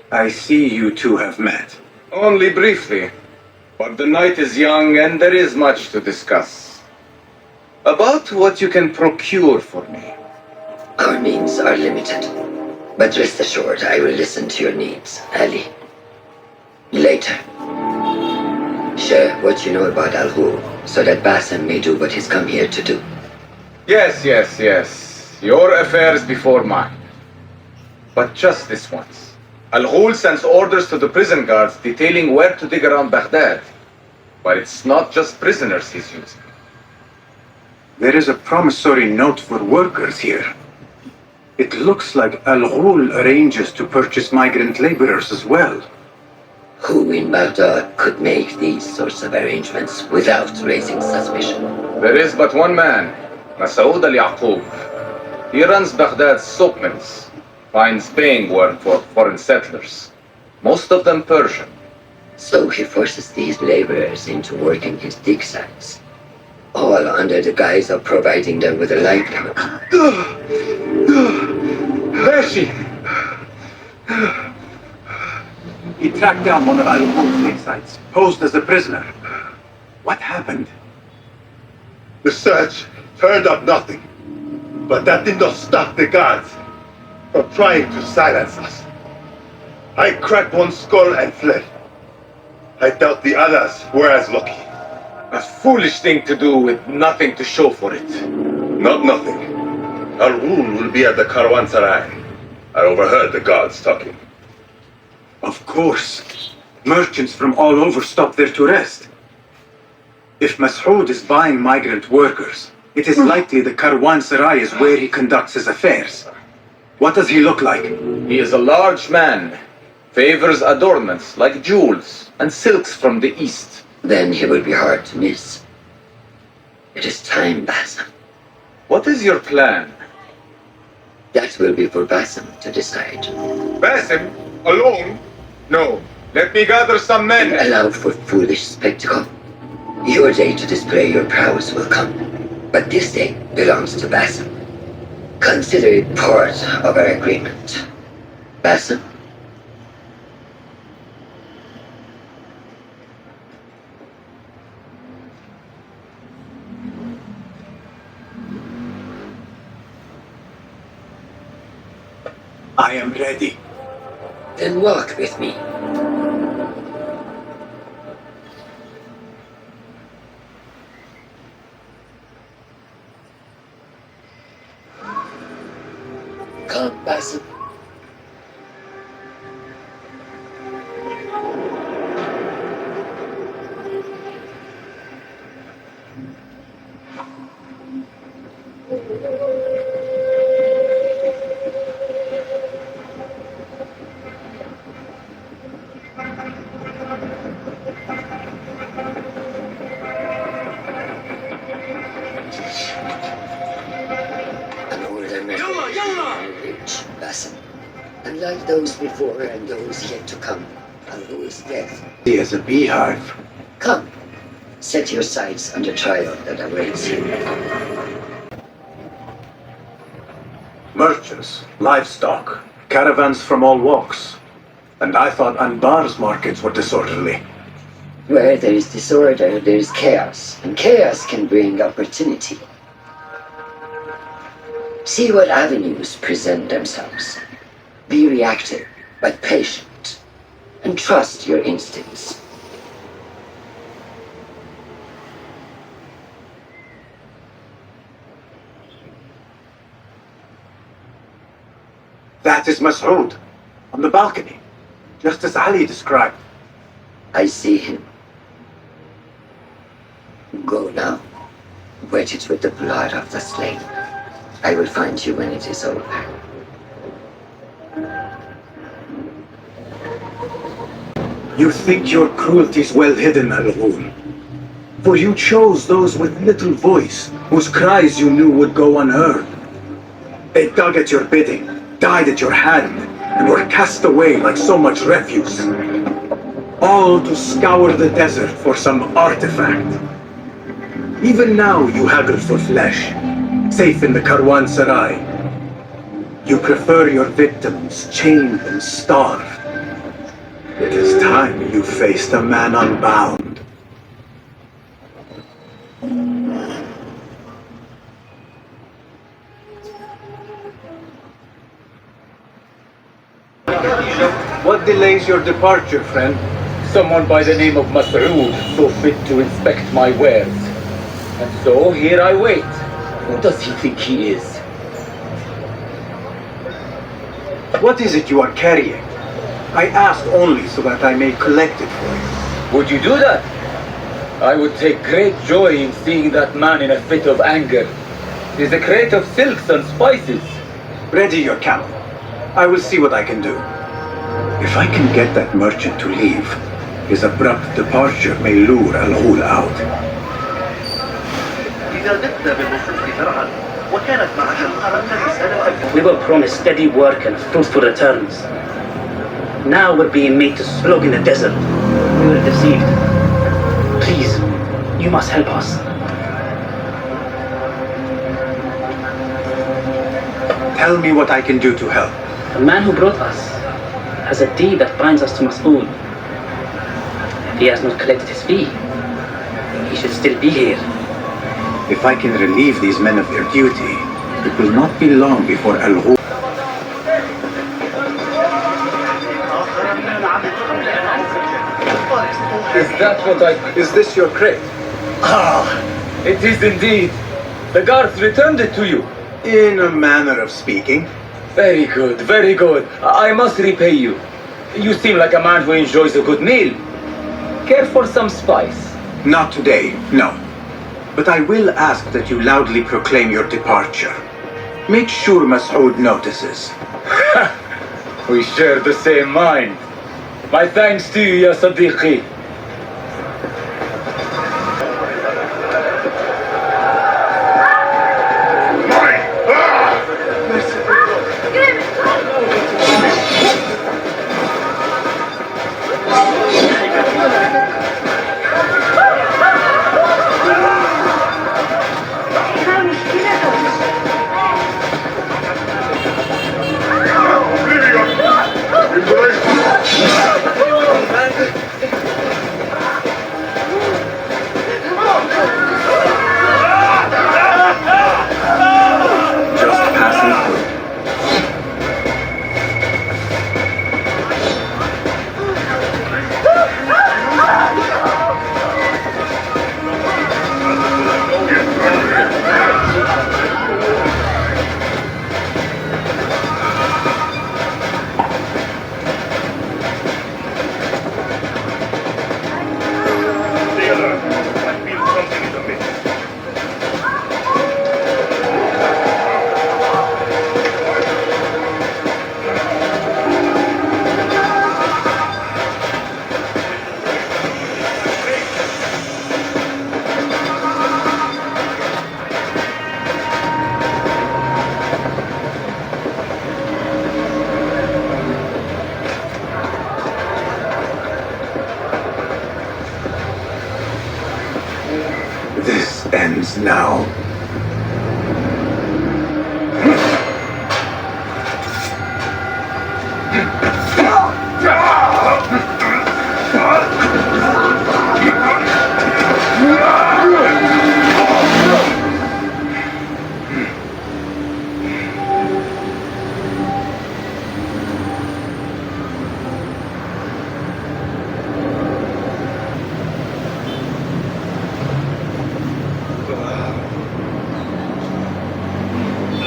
I see you two have met. Only briefly. But the night is young and there is much to discuss. About what you can procure for me. Our means are limited. But rest assured, I will listen to your needs, Ali. Later. Share what you know about Al-Ghul, so that Basim may do what he's come here to do. Yes. Your affairs before mine. But just this once. Al-Ghul sends orders to the prison guards detailing where to dig around Baghdad. But it's not just prisoners he's using. There is a promissory note for workers here. It looks like Al-Ghul arranges to purchase migrant laborers as well. Who in Baghdad could make these sorts of arrangements without raising suspicion? There is but one man, Masoud al-Yaqub. He runs Baghdad's soap mills, finds paying work for foreign settlers, most of them Persian. So he forces these laborers into working his dig sites, all under the guise of providing them with a livelihood. There she! He tracked down one of Al-Ghul's dig sites, posed as a prisoner. What happened? The search turned up nothing. But that did not stop the guards from trying to silence us. I cracked one skull and fled. I doubt the others were as lucky. A foolish thing to do with nothing to show for it. Not nothing. Al-Ghul will be at the Caravanserai. I overheard the guards talking. Of course. Merchants from all over stop there to rest. If Masoud is buying migrant workers, it is likely the Caravanserai is where he conducts his affairs. What does he look like? He is a large man, favors adornments like jewels and silks from the east. Then he will be hard to miss. It is time, Basim. What is your plan? That will be for Basim to decide. Basim? Alone? No. Let me gather some men. Allow for foolish spectacle. Your day to display your prowess will come. But this day belongs to Basim. Consider it part of our agreement. Basim? I am ready. Then walk with me. Come, Basim. Basim. Unlike those before and those yet to come, Al-Ghul's death. He is a beehive. Come, set your sights on the trial that awaits you. Merchants, livestock, caravans from all walks. And I thought Anbar's markets were disorderly. Where there is disorder, there is chaos, and chaos can bring opportunity. See what avenues present themselves. Be reactive, but patient. and trust your instincts. That is Masood, on the balcony, just as Ali described. I see him. Go now. Wet it with the blood of the slain. I will find you when it is over. You think your cruelty is well hidden, Al-Ghul. For you chose those with little voice, whose cries you knew would go unheard. They dug at your bidding, died at your hand, and were cast away like so much refuse. All to scour the desert for some artifact. Even now you haggle for flesh, safe in the Karwansarai. You prefer your victims chained and starved. It is time you faced a man unbound. What delays your departure, friend? Someone by the name of Masood saw fit to inspect my wares. And so here I wait. Who does he think he is? What is it you are carrying? I asked only so that I may collect it for you. Would you do that? I would take great joy in seeing that man in a fit of anger. There's a crate of silks and spices. Ready your camel. I will see what I can do. If I can get that merchant to leave, his abrupt departure may lure Al-Ghul out. We were promised steady work and fruitful returns. Now we're being made to slug in the desert. We were deceived. Please, you must help us. Tell me what I can do to help. The man who brought us has a deed that binds us to Masood. If he has not collected his fee, he should still be here. If I can relieve these men of their duty, it will not be long before Al-Ghul. Is that what Is this your crate? Ah, it is indeed. The guards returned it to you. In a manner of speaking. Very good, very good. I must repay you. You seem like a man who enjoys a good meal. Care for some spice? Not today, no. But I will ask that you loudly proclaim your departure. Make sure Masood notices. We share the same mind. My thanks to you, Ya Sadiqi.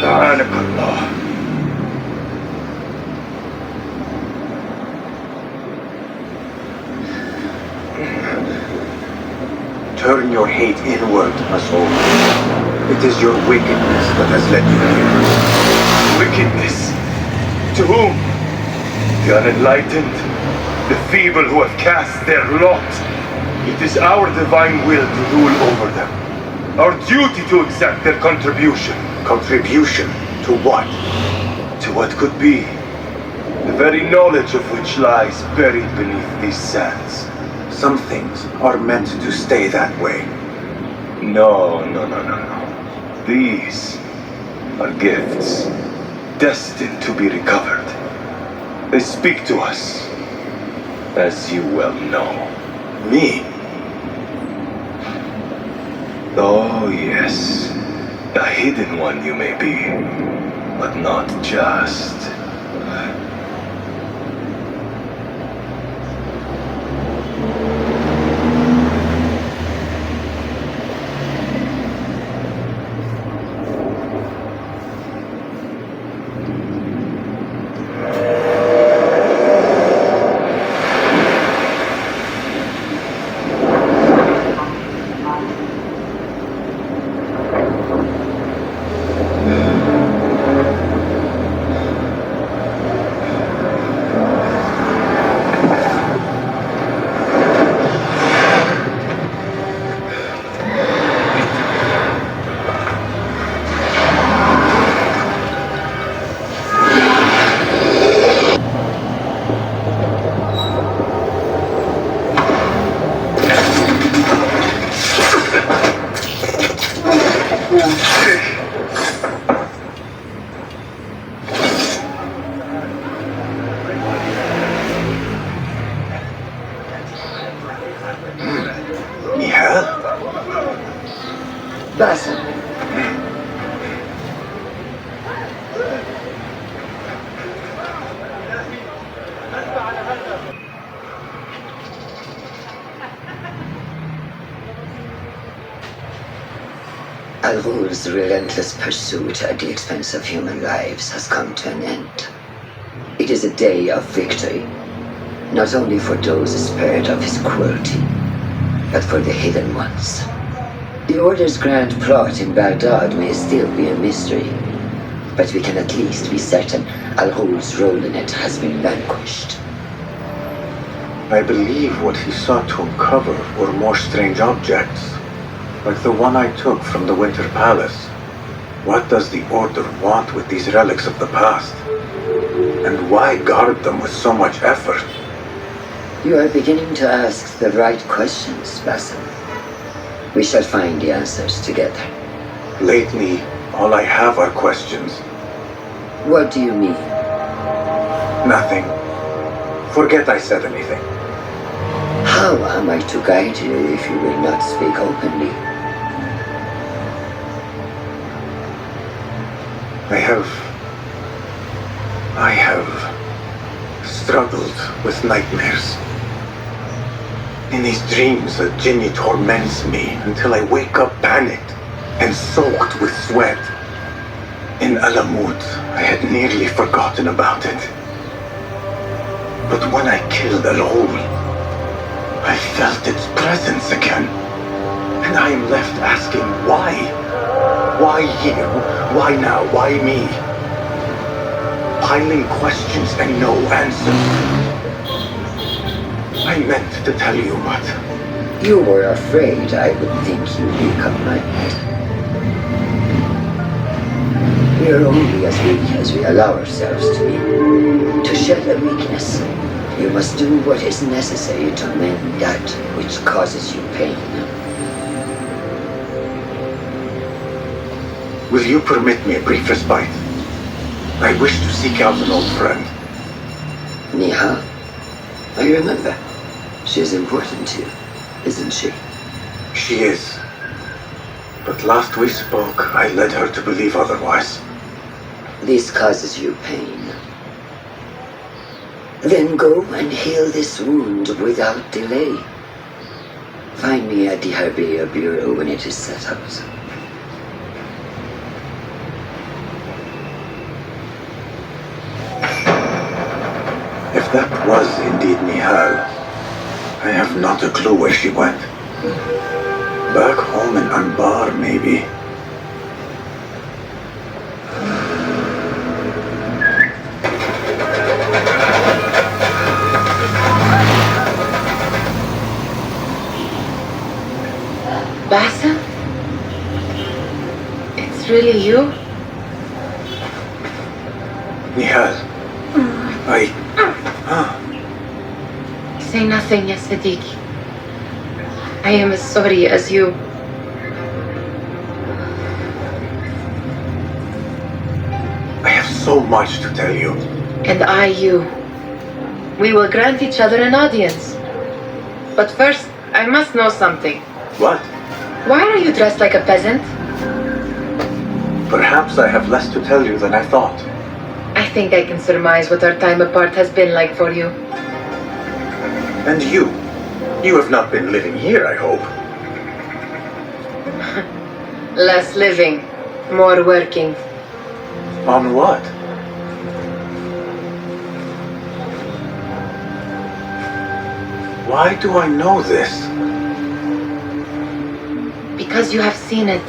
Subhanallah. Turn your hate inward, Masoul. It is your wickedness that has led you here. Wickedness? To whom? The unenlightened? The feeble who have cast their lot? It is our divine will to rule over them. Our duty to exact their contribution. Contribution? To what? To what could be. The very knowledge of which lies buried beneath these sands. Some things are meant to stay that way. No. These are gifts, destined to be recovered. They speak to us, as you well know. Me? Oh, yes. A hidden one you may be, but not just. Basim. Al-Ghul's relentless pursuit at the expense of human lives has come to an end. It is a day of victory, not only for those spared of his cruelty, but for the hidden ones. The Order's grand plot in Baghdad may still be a mystery, but we can at least be certain Al-Ghul's role in it has been vanquished. I believe what he sought to uncover were more strange objects, like the one I took from the Winter Palace. What does the Order want with these relics of the past? And why guard them with so much effort? You are beginning to ask the right questions, Basim. We shall find the answers together. Lately, all I have are questions. What do you mean? Nothing. Forget I said anything. How am I to guide you if you will not speak openly? I have struggled with nightmares. In these dreams, a jinni torments me until I wake up panicked and soaked with sweat. In Alamut, I had nearly forgotten about it. But when I killed Al-Ghul, I felt its presence again. And I am left asking why? Why here? Why now? Why me? Piling questions and no answers. I meant to tell you, but... You were afraid I would think you'd become mind. We are only as weak as we allow ourselves to be. To shed a weakness, you must do what is necessary to mend that which causes you pain. Will you permit me a brief respite? I wish to seek out an old friend. Niha? I remember. She is important to you, isn't she? She is. But last we spoke, I led her to believe otherwise. This causes you pain. Then go and heal this wound without delay. Find me at the Harbiya Bureau when it is set out. that was indeed Nihal, I have not a clue where she went. Back home in Anbar, maybe. Basim? It's really you? Nihal. Say nothing, ya Sadiq. I am as sorry as you. I have so much to tell you. And I you. We will grant each other an audience. But first, I must know something. What? Why are you dressed like a peasant? Perhaps I have less to tell you than I thought. I think I can surmise what our time apart has been like for you. And you? You have not been living here, I hope. Less living, more working. On what? Why do I know this? Because you have seen it.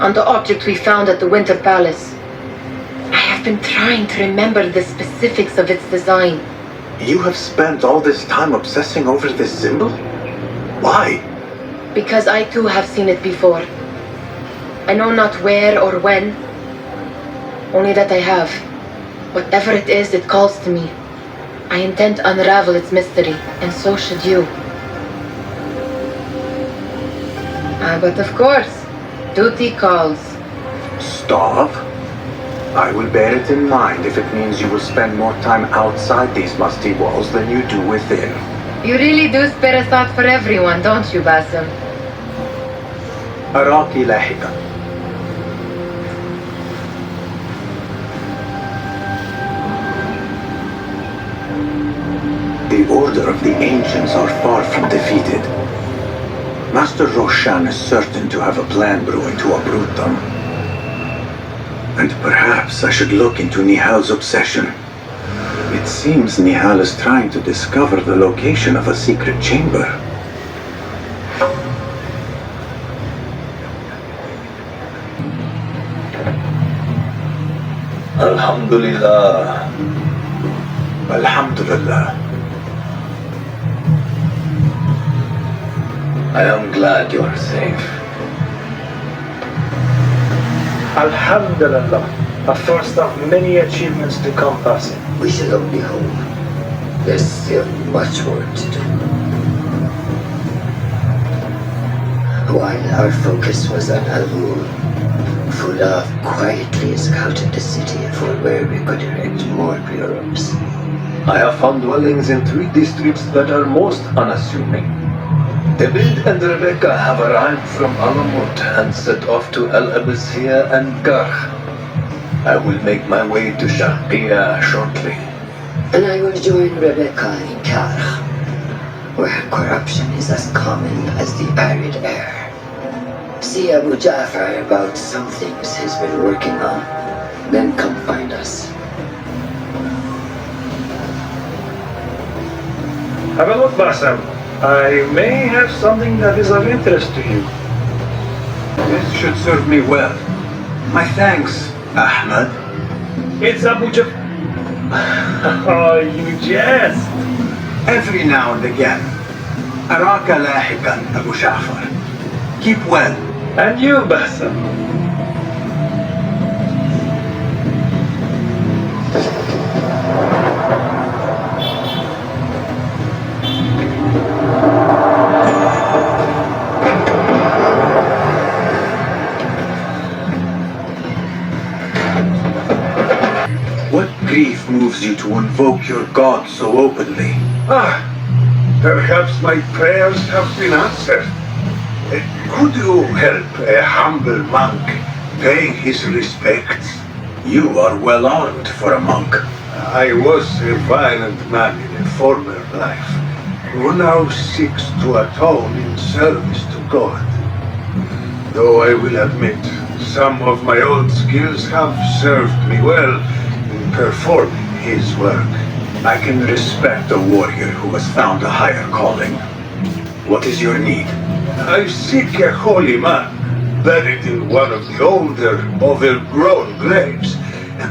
On the object we found at the Winter Palace. I have been trying to remember the specifics of its design. You have spent all this time obsessing over this symbol? Why? Because I too have seen it before. I know not where or when, only that I have. Whatever it is, it calls to me. I intend to unravel its mystery, and so should you. But of course, duty calls. Stop. I will bear it in mind if it means you will spend more time outside these musty walls than you do within. You really do spare a thought for everyone, don't you, Basim? أراك لاحقا. The Order of the Ancients are far from defeated. Master Roshan is certain to have a plan brewing to uproot them. And perhaps I should look into Nihal's obsession. It seems Nihal is trying to discover the location of a secret chamber. Alhamdulillah. Alhamdulillah. I am glad you are safe. Alhamdulillah. A first of many achievements to come, Basim. We should only hope. There's still much work to do. While our focus was on Al-Ghul, Fulaf quietly scouted the city for where we could erect more bureaus. I have found dwellings in 3 districts that are most unassuming. David and Rebecca have arrived from Alamut and set off to Al-Abyssiya and Garh. I will make my way to Sharqiya shortly. And I will join Rebecca in Karh, where corruption is as common as the arid air. See Abu Ja'far about some things he's been working on, then come find us. Have a look, Basim. I may have something that is of interest to you. This should serve me well. My thanks, Ahmad. It's Abu Ja'far. Oh, you jest. Every now and again. Araka lahiqan, Abu Ja'far. Keep well. And you, Basim. What grief moves you to invoke your God so openly? Perhaps my prayers have been answered. Could you help a humble monk pay his respects? You are well armed for a monk. I was a violent man in a former life, who now seeks to atone in service to God. Though I will admit, some of my old skills have served me well in performing his work. I can respect a warrior who has found a higher calling. What is your need? I seek a holy man, buried in one of the older, overgrown graves,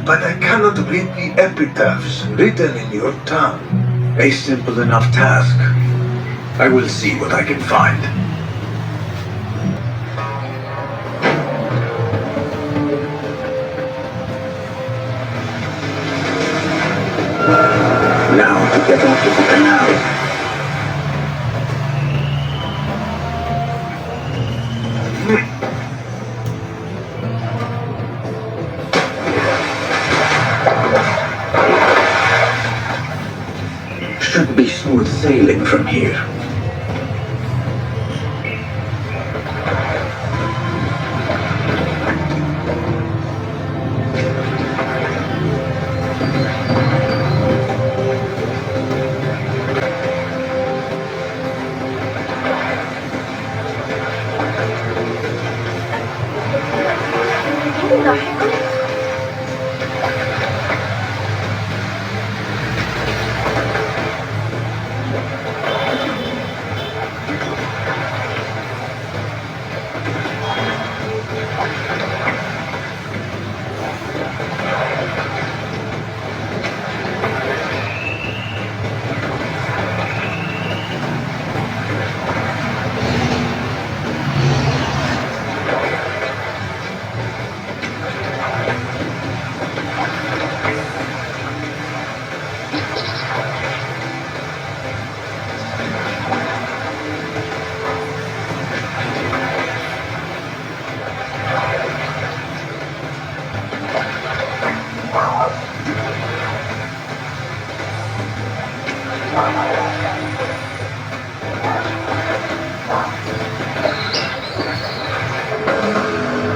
but I cannot read the epitaphs written in your tongue. A simple enough task. I will see what I can find. Now to get onto the canal. Should be smooth sailing from here.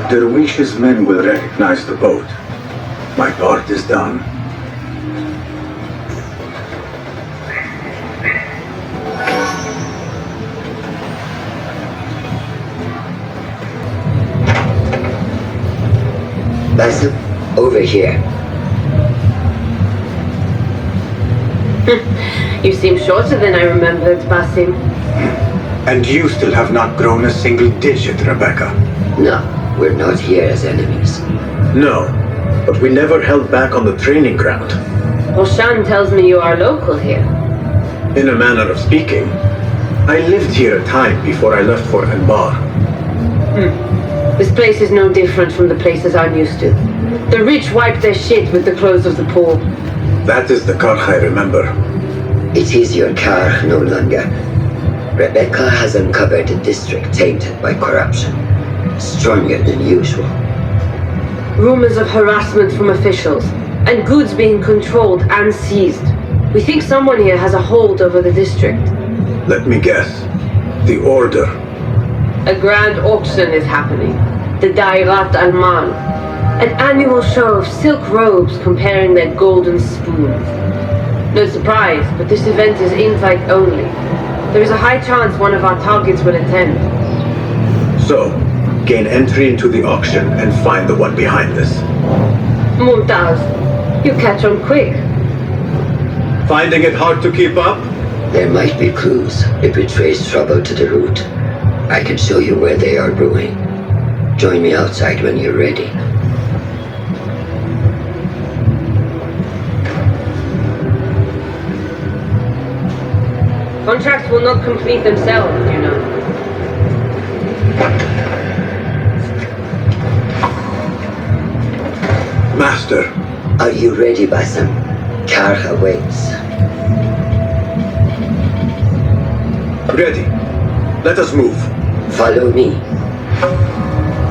Derwish's men will recognize the boat. My part is done. Basim, over here. You seem shorter than I remembered, Basim. And you still have not grown a single digit, Rebecca. No, we're not here as enemies. No, but we never held back on the training ground. Roshan tells me you are local here. In a manner of speaking. I lived here a time before I left for Anbar. This place is no different from the places I'm used to. The rich wipe their shit with the clothes of the poor. That is the Karch I remember. It is your car no longer. Rebecca has uncovered a district tainted by corruption. Stronger than usual. Rumors of harassment from officials, and goods being controlled and seized. We think someone here has a hold over the district. Let me guess. The Order. A grand auction is happening. The Dairat al-Mal. An annual show of silk robes comparing their golden spoons. No surprise, but this event is invite only. There is a high chance one of our targets will attend. So, gain entry into the auction and find the one behind this. Mumtaz, you catch on quick. Finding it hard to keep up? There might be clues. It betrays trouble to the route. I can show you where they are brewing. Join me outside when you're ready. Contracts will not complete themselves, you know. Master. Are you ready, Basim? Karch awaits. Ready. Let us move. Follow me.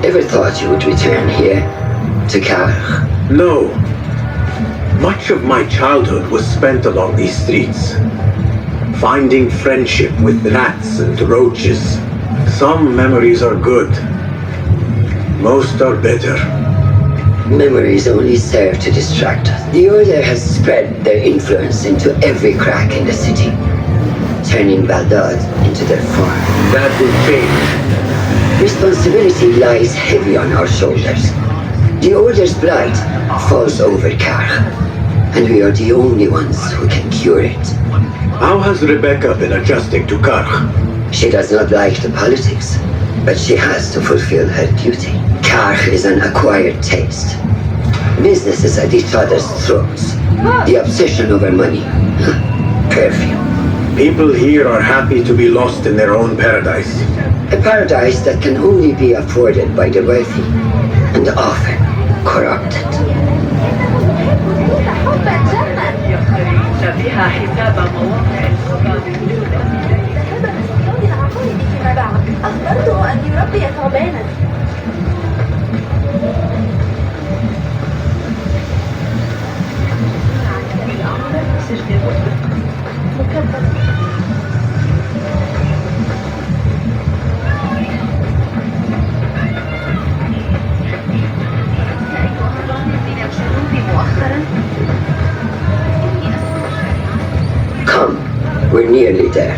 Ever thought you would return here? To Karch? No. Much of my childhood was spent along these streets. Finding friendship with rats and roaches. Some memories are good. Most are bitter. Memories only serve to distract us. The Order has spread their influence into every crack in the city, turning Baghdad into their farm. That will change. Responsibility lies heavy on our shoulders. The Order's blight falls over Karch. And we are the only ones who can cure it. How has Rebecca been adjusting to Karch? She does not like the politics, but she has to fulfill her duty. Karch is an acquired taste. Businesses at each other's throats. The obsession over money. Perfume. People here are happy to be lost in their own paradise. A paradise that can only be afforded by the wealthy, and often corrupted. أخبرته أن يربي ثعبانا. Come, we're nearly there.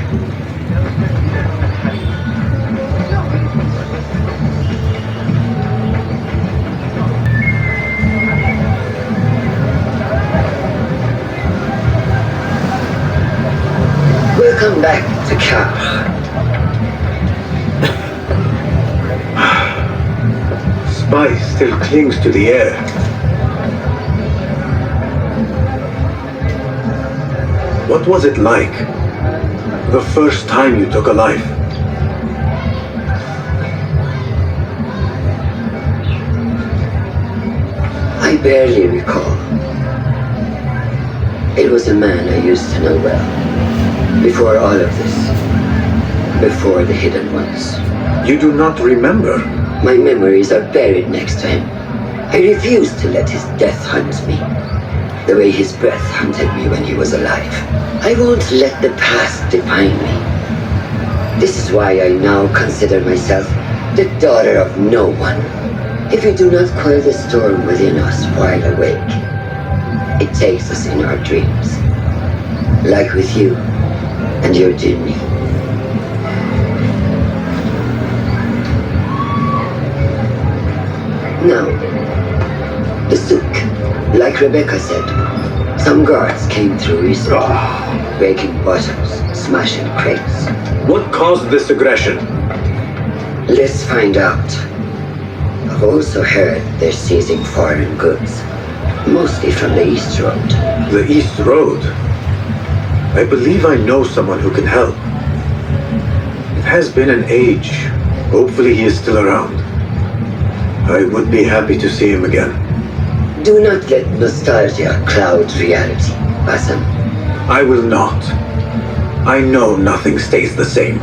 We'll come back to Karch. Spice still clings to the air. What was it like? The first time you took a life? I barely recall. It was a man I used to know well. Before all of this. Before the Hidden Ones. You do not remember? My memories are buried next to him. I refuse to let his death hunt me. The way his breath hunted me when he was alive. I won't let the past define me. This is why I now consider myself the daughter of no one. If we do not quell the storm within us while awake, it takes us in our dreams. Like with you and your jinni. Now, the souk, like Rebecca said, some guards came through recently, breaking bottles, smashing crates. What caused this aggression? Let's find out. I've also heard they're seizing foreign goods, mostly from the East Road. The East Road? I believe I know someone who can help. It has been an age. Hopefully he is still around. I would be happy to see him again. Do not let nostalgia cloud reality, Basim. I will not. I know nothing stays the same.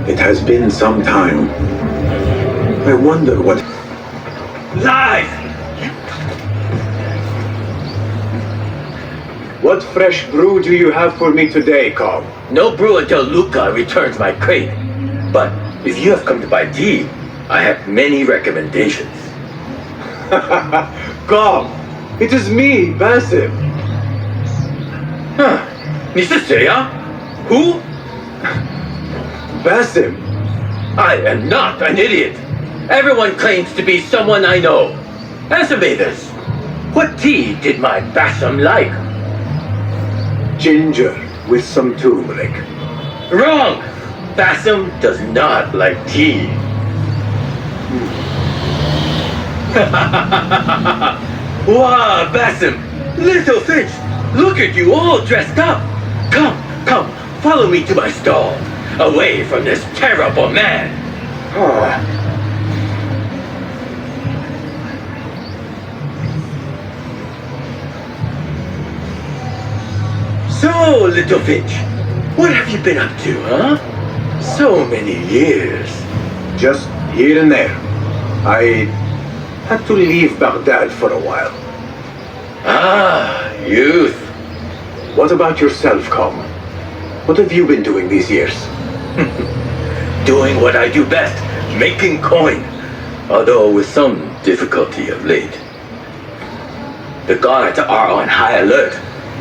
It has been some time. I wonder what... Lies! What fresh brew do you have for me today, Cobb? No brew until Luca returns my crate. But if you have come to buy tea, I have many recommendations. Cobb! It is me, Basim. Huh. Mr. Seiya? Who? Basim. I am not an idiot. Everyone claims to be someone I know. Answer me this. What tea did my Basim like? Ginger with some turmeric. Wrong! Basim does not like tea. Wow, Basim! Little Finch! Look at you all dressed up! Come, follow me to my stall. Away from this terrible man! So, Little Finch, what have you been up to, huh? So many years. Just here and there. I had to leave Baghdad for a while. Ah, youth. What about yourself, Cobb? What have you been doing these years? Doing what I do best, making coin. Although with some difficulty of late. The guards are on high alert,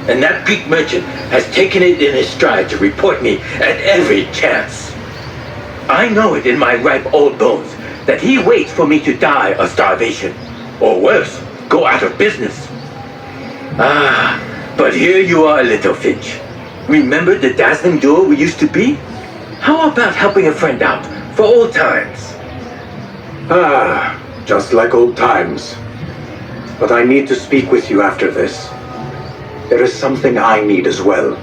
and that Greek merchant has taken it in his stride to report me at every chance. I know it in my ripe old bones that he waits for me to die of starvation. Or worse, go out of business. Ah, but here you are, little Finch. Remember the dazzling duo we used to be? How about helping a friend out, for old times? Ah, just like old times. But I need to speak with you after this. There is something I need as well.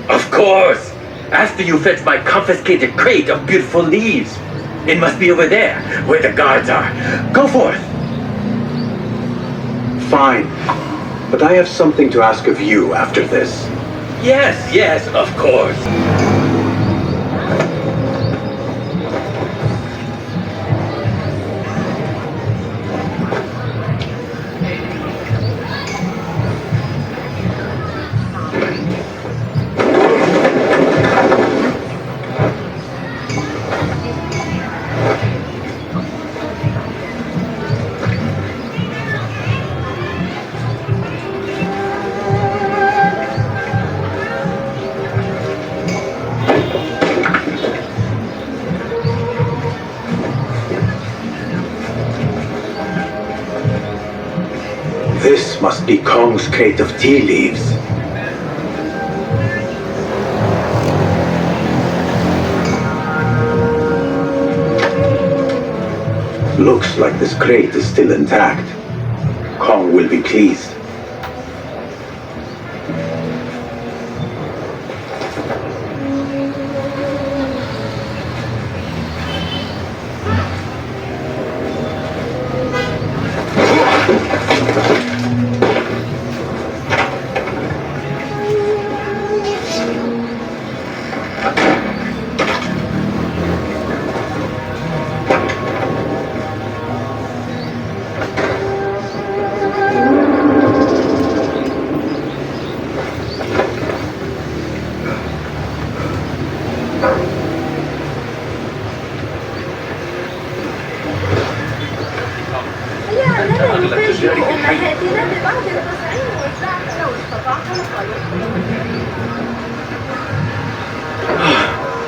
Of course! After you fetch my confiscated crate of beautiful leaves. It must be over there, where the guards are. Go forth! Fine. But I have something to ask of you after this. Yes, of course. This must be Kong's crate of tea leaves. Looks like this crate is still intact. Kong will be pleased.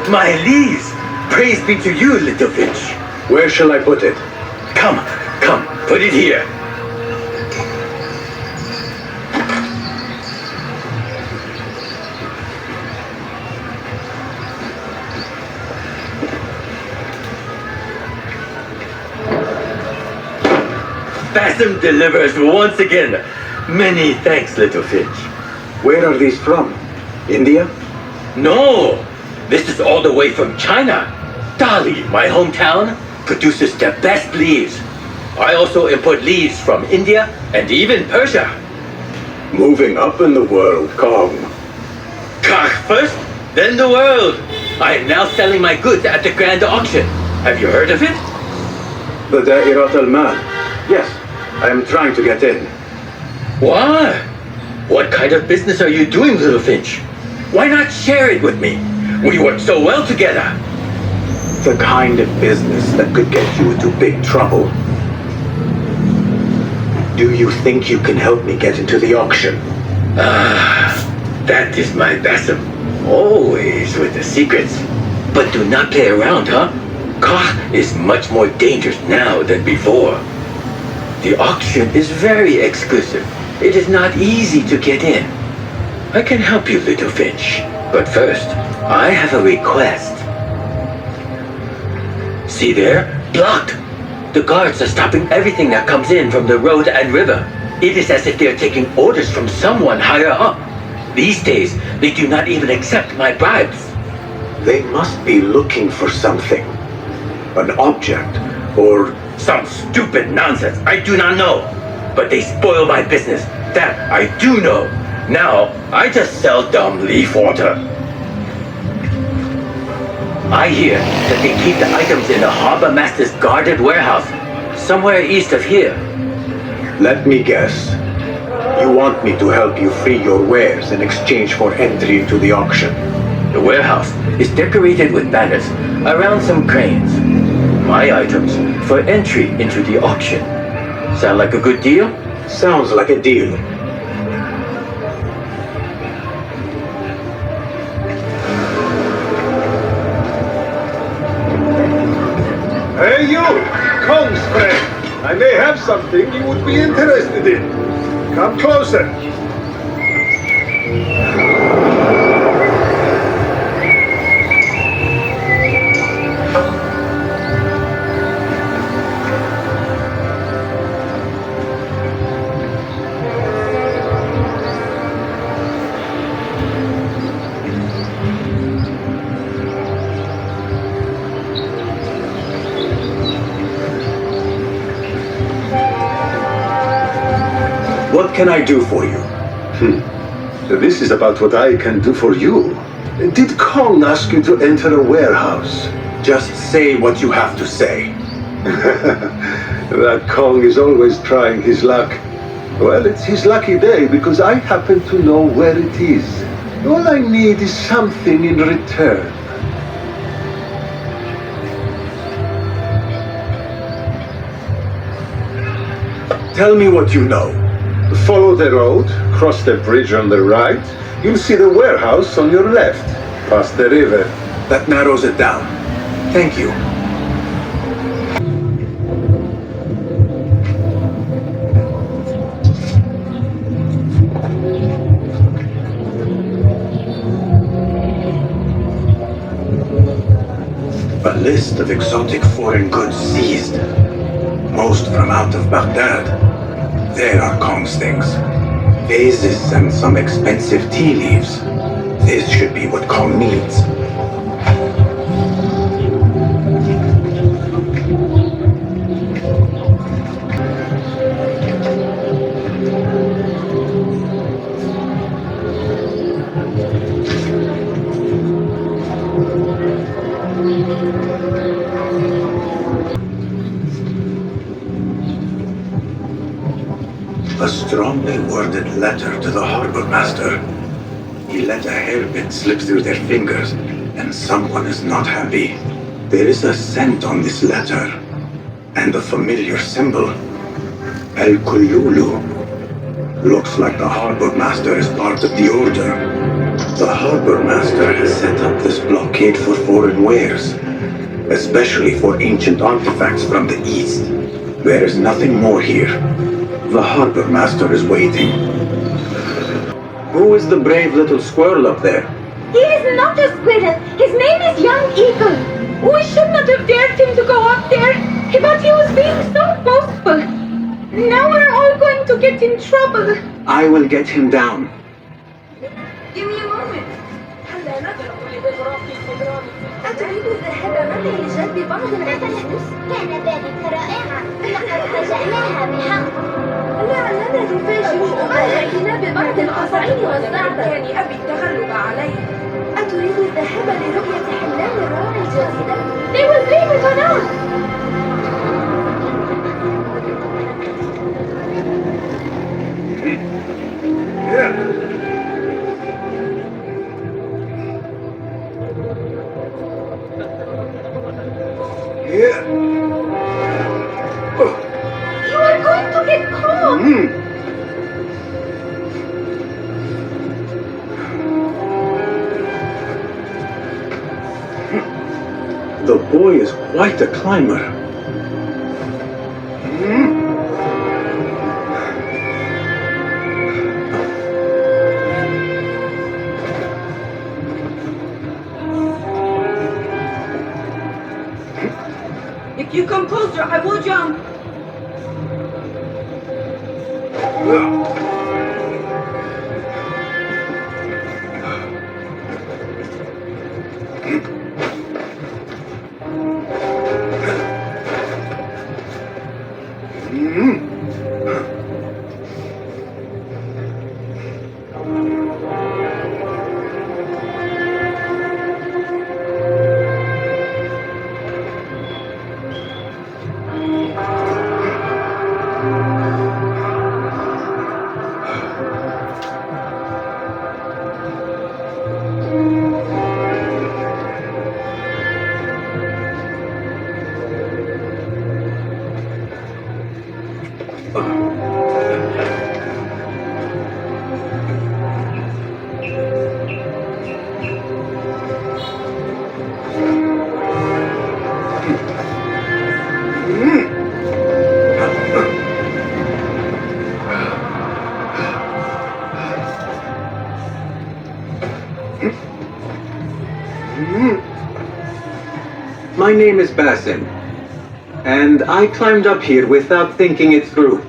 My leaves! Praise be to you, little Finch. Where shall I put it? Come, put it here. Basim delivers once again. Many thanks, little Finch. Where are these from? India? No! This is all the way from China. Dali, my hometown, produces the best leaves. I also import leaves from India and even Persia. Moving up in the world, Kong. Kach first, then the world. I am now selling my goods at the grand auction. Have you heard of it? The Da'irat al-Mal. Yes, I am trying to get in. What? What kind of business are you doing, little Finch? Why not share it with me? We work so well together. The kind of business that could get you into big trouble. Do you think you can help me get into the auction? Ah, that is my Basim. Always with the secrets. But do not play around, huh? Kach is much more dangerous now than before. The auction is very exclusive. It is not easy to get in. I can help you, little Finch. But first, I have a request. See there? Blocked. The guards are stopping everything that comes in from the road and river. It is as if they are taking orders from someone higher up. These days, they do not even accept my bribes. They must be looking for something. An object, or some stupid nonsense. I do not know. But they spoil my business. That I do know. Now, I just sell dumb leaf water. I hear that they keep the items in the harbor master's guarded warehouse, somewhere east of here. Let me guess. You want me to help you free your wares in exchange for entry into the auction. The warehouse is decorated with banners around some cranes. My items for entry into the auction. Sound like a good deal? Sounds like a deal. Hey you, Kong's friend. I may have something you would be interested in. Come closer. What can I do for you? This is about what I can do for you. Did Kong ask you to enter a warehouse? Just say what you have to say. That Kong is always trying his luck. Well, it's his lucky day because I happen to know where it is. All I need is something in return. Tell me what you know. Follow the road, cross the bridge on the right. You'll see the warehouse on your left, past the river. That narrows it down. Thank you. A list of exotic foreign goods seized. Most from out of Baghdad. There are Kong's things. Vases and some expensive tea leaves. This should be what Kong needs. A strongly worded letter to the harbor master. He let a hairbit slip through their fingers, and someone is not happy. There is a scent on this letter, and a familiar symbol. El-Kululu. Looks like the harbor master is part of the order. The harbor master has set up this blockade for foreign wares, especially for ancient artifacts from the east. There is nothing more here. The harbor master is waiting. Who is the brave little squirrel up there? He is not a squirrel. His name is Young Eagle. We should not have dared him to go up there, but he was being so boastful. Now we're all going to get in trouble. I will get him down. Give me a moment. أتريد الذهاب معي لجلب بعض الفلوس؟ كان ذلك رائعا. لقد فاجأناها بحق. لعلنا نفاجئ أمها ببعض القصعين والزعتر. كان أبي التغلب عليه. أتريد الذهاب لرؤية حمام الراعي الجديدة؟ They will leave it on us. You are going to get caught! The boy is quite a climber. If you come closer, I will jump. name is Basim, and I climbed up here without thinking it through.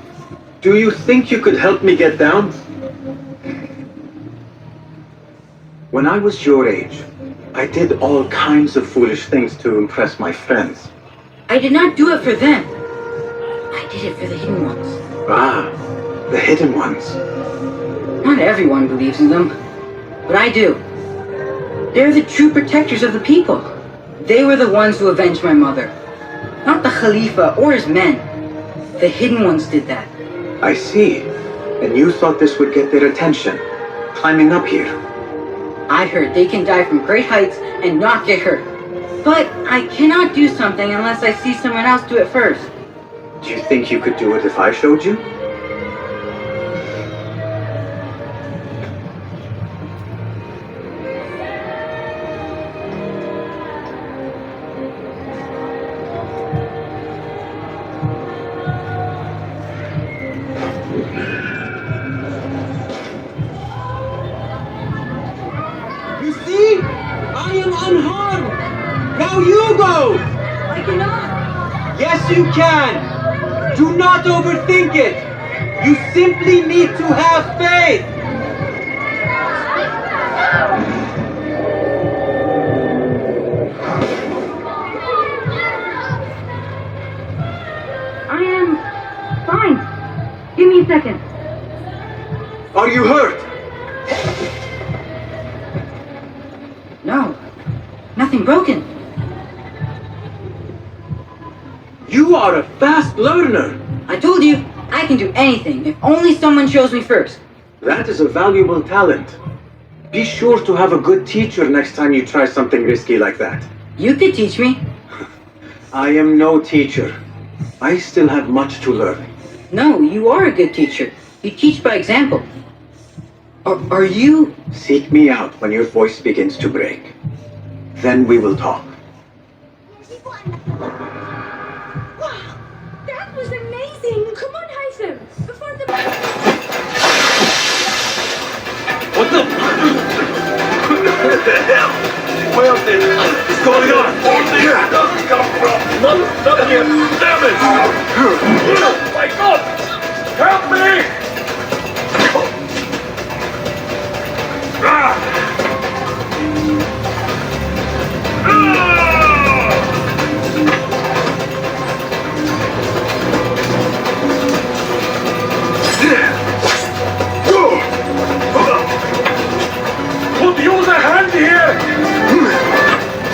Do you think you could help me get down? When I was your age, I did all kinds of foolish things to impress my friends. I did not do it for them. I did it for the hidden ones. Ah, the hidden ones. Not everyone believes in them, but I do. They're the true protectors of the people. They were the ones who avenged my mother. Not the Khalifa or his men. The hidden ones did that. I see. And you thought this would get their attention, climbing up here. I heard they can die from great heights and not get hurt. But I cannot do something unless I see someone else do it first. Do you think you could do it if I showed you? You see? I am unharmed! Now you go! I cannot. Yes, you can! Do not overthink it! You simply need to have faith! I am fine. Give me a second. Are you hurt? No, nothing broken. You are a fast learner! I told you, I can do anything if only someone shows me first. That is a valuable talent. Be sure to have a good teacher next time you try something risky like that. You could teach me. I am no teacher. I still have much to learn. No, you are a good teacher. You teach by example. Are you... Seek me out when your voice begins to break. Then we will talk. Wow, that was amazing. Come on, Haitham. Before the... What the? What the hell? Where is going on? Where does it come from? Not here. Damn it! Oh my God! Help me! Put use a hand here!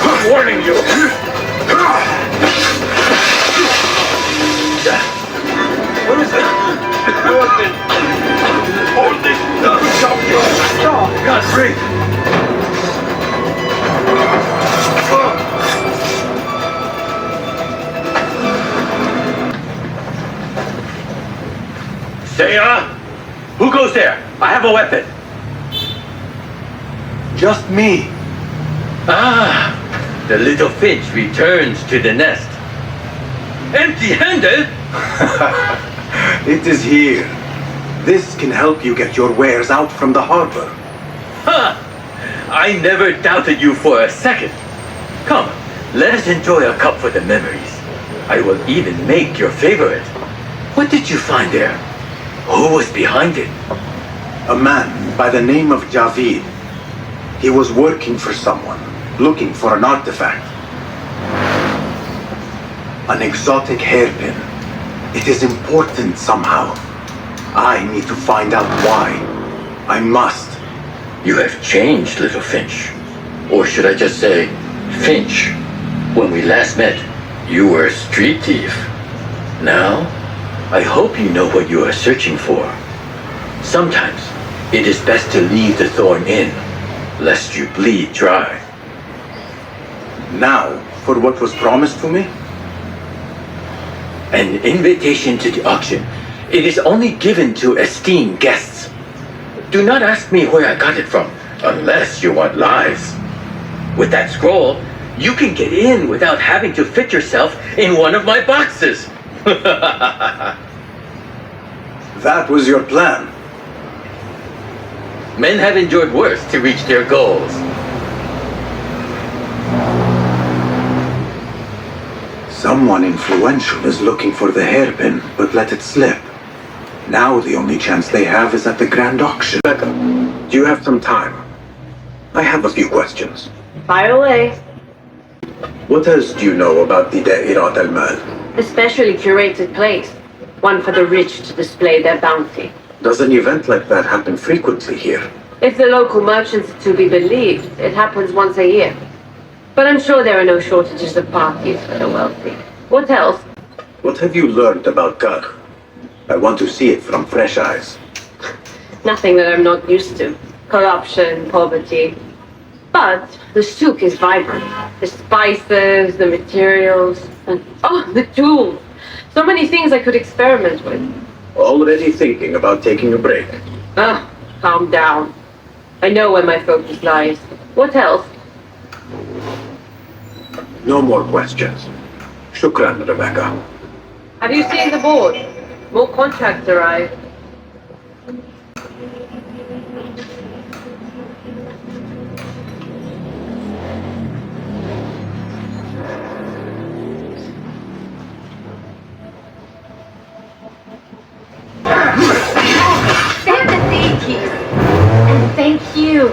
I'm warning you! What is it? Hold this! Stop you! Stop! Can't breathe! Sarah? Who goes there? I have a weapon. Just me. Ah, the little finch returns to the nest. Empty-handed? It is here. This can help you get your wares out from the harbor. Ha! I never doubted you for a second. Come, let us enjoy a cup for the memories. I will even make your favorite. What did you find there? Who was behind it? A man by the name of Javid. He was working for someone, looking for an artifact. An exotic hairpin. It is important somehow. I need to find out why. I must. You have changed, little Finch. Or should I just say, Finch. When we last met, you were a street thief. Now, I hope you know what you are searching for. Sometimes, it is best to leave the thorn in, lest you bleed dry. Now, for what was promised to me? An invitation to the auction. It is only given to esteemed guests. Do not ask me where I got it from, unless you want lies. With that scroll, you can get in without having to fit yourself in one of my boxes. That was your plan. Men have endured worse to reach their goals. Someone influential is looking for the hairpin, but let it slip. Now the only chance they have is at the grand auction. Becca, do you have some time? I have a few questions. Fire away. What else do you know about the Da'irat al-Mal? A specially curated place. One for the rich to display their bounty. Does an event like that happen frequently here? If the local merchants are to be believed, it happens once a year. But I'm sure there are no shortages of parties for the wealthy. What else? What have you learned about Kar? I want to see it from fresh eyes. Nothing that I'm not used to. Corruption, poverty. But the souk is vibrant. The spices, the materials, and the tools. So many things I could experiment with. Already thinking about taking a break. Calm down. I know where my focus lies. What else? No more questions. Shukran, Rebecca. Have you seen the board? More contracts arrived. Save the deities. And thank you.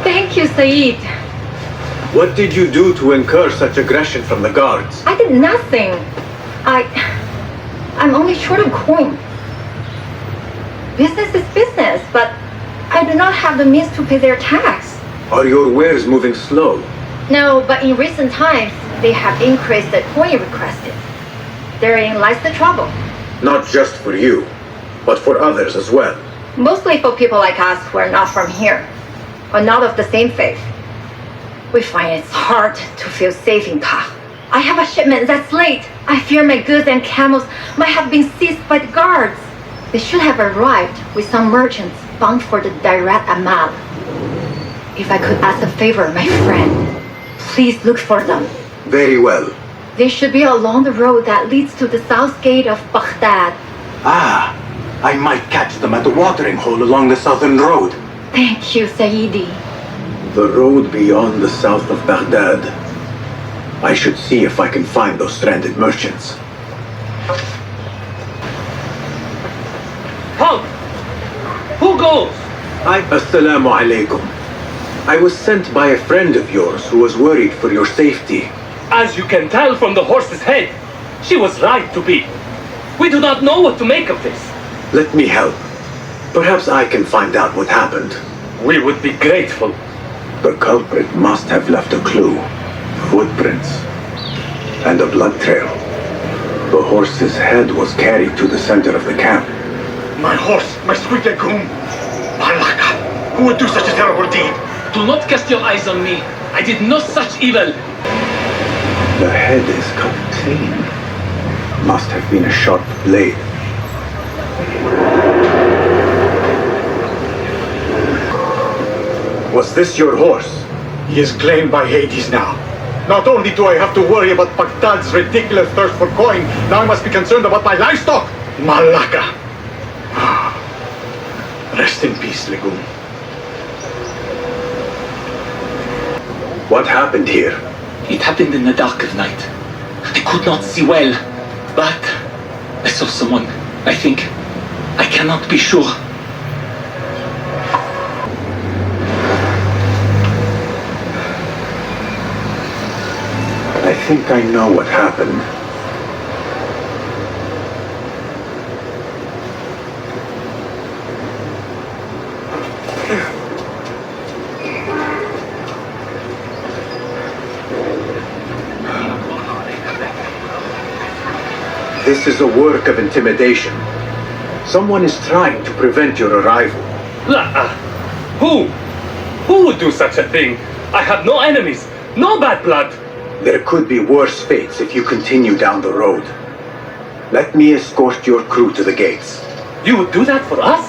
Thank you, Saeed. What did you do to incur such aggression from the guards? I did nothing. I'm only short of coin. Business is business, but I do not have the means to pay their tax. Are your wares moving slow? No, but in recent times, they have increased the coin requested. Therein lies the trouble. Not just for you, but for others as well. Mostly for people like us who are not from here, or not of the same faith. We find it's hard to feel safe in Kah. I have a shipment that's late. I fear my goods and camels might have been seized by the guards. They should have arrived with some merchants bound for the Dairat Amal. If I could ask a favor, my friend, please look for them. Very well. They should be along the road that leads to the south gate of Baghdad. I might catch them at the watering hole along the southern road. Thank you, Saidi. The road beyond the south of Baghdad. I should see if I can find those stranded merchants. Halt! Who goes? Assalamu alaikum. I was sent by a friend of yours who was worried for your safety. As you can tell from the horse's head, she was right to be. We do not know what to make of this. Let me help. Perhaps I can find out what happened. We would be grateful. The culprit must have left a clue. Footprints. And a blood trail. The horse's head was carried to the center of the camp. My horse, my sweet legume. Malaka, who would do such a terrible deed? Do not cast your eyes on me. I did no such evil. The head is cut clean. Must have been a sharp blade. Was this your horse? He is claimed by Hades now. Not only do I have to worry about Baghdad's ridiculous thirst for coin, now I must be concerned about my livestock. Malaka. Rest in peace, legume. What happened here? It happened in the dark of night. I could not see well, but I saw someone. I think. I cannot be sure. I think I know what happened. This is a work of intimidation. Someone is trying to prevent your arrival. Who? Who would do such a thing? I have no enemies, no bad blood. There could be worse fates if you continue down the road. Let me escort your crew to the gates. You would do that for us?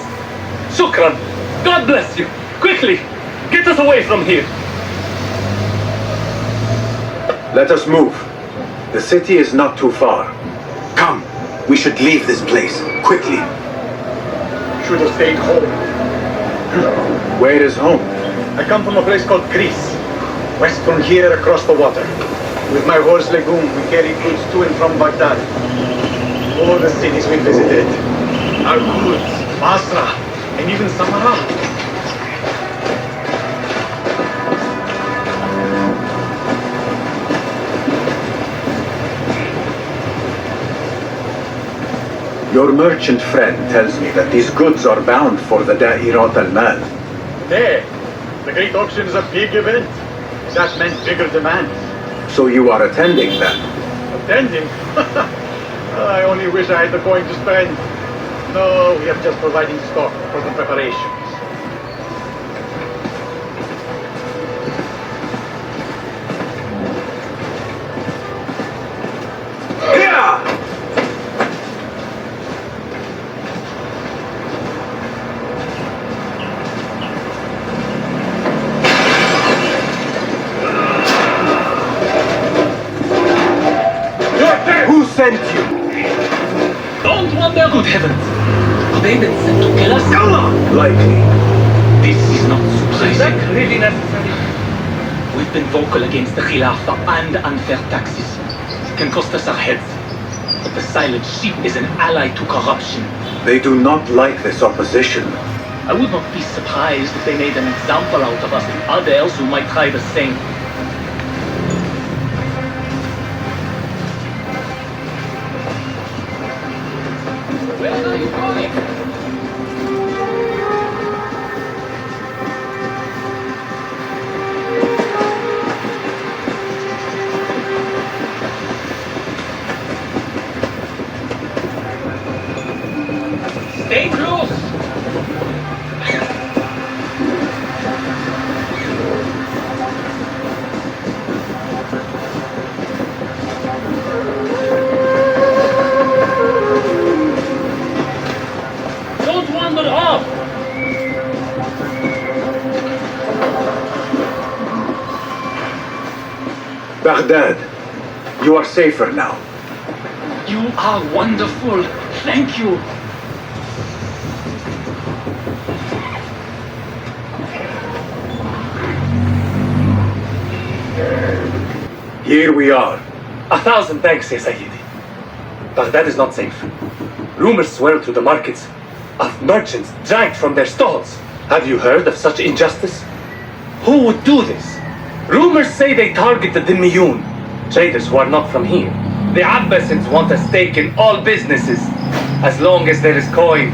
Shukran. God bless you. Quickly, get us away from here. Let us move. The city is not too far. Come, we should leave this place, quickly. Should have stayed home. Where is home? I come from a place called Greece. West from here across the water. With my horse Legume, we carry goods to and from Baghdad. All the cities we visited. Al-Quds, Basra, and even Samarra. Your merchant friend tells me that these goods are bound for the Da'irat al-Mal. There, the great auction is a big event. That meant bigger demand. So you are attending then? Attending? I only wish I had the coin to spend. No, we are just providing stock for the preparations. Who sent you? Don't wonder. Good heavens. Have they been sent to kill us? Likely. This is not surprising. Is that really necessary? We've been vocal against the Khilafah and unfair taxes. It can cost us our heads. But the silent sheep is an ally to corruption. They do not like this opposition. I would not be surprised if they made an example out of us to others who might try the same. Where are you going? Stay close! Don't wander off! Baghdad, you are safer now. You are wonderful. Thank you. Here we are. 1,000 thanks, Ya Sayyidi. Baghdad is not safe. Rumors swirl through the markets of merchants dragged from their stalls. Have you heard of such injustice? Who would do this? Rumors say they target the Dhimmiyun, traders who are not from here. The Abbasids want a stake in all businesses. As long as there is coin,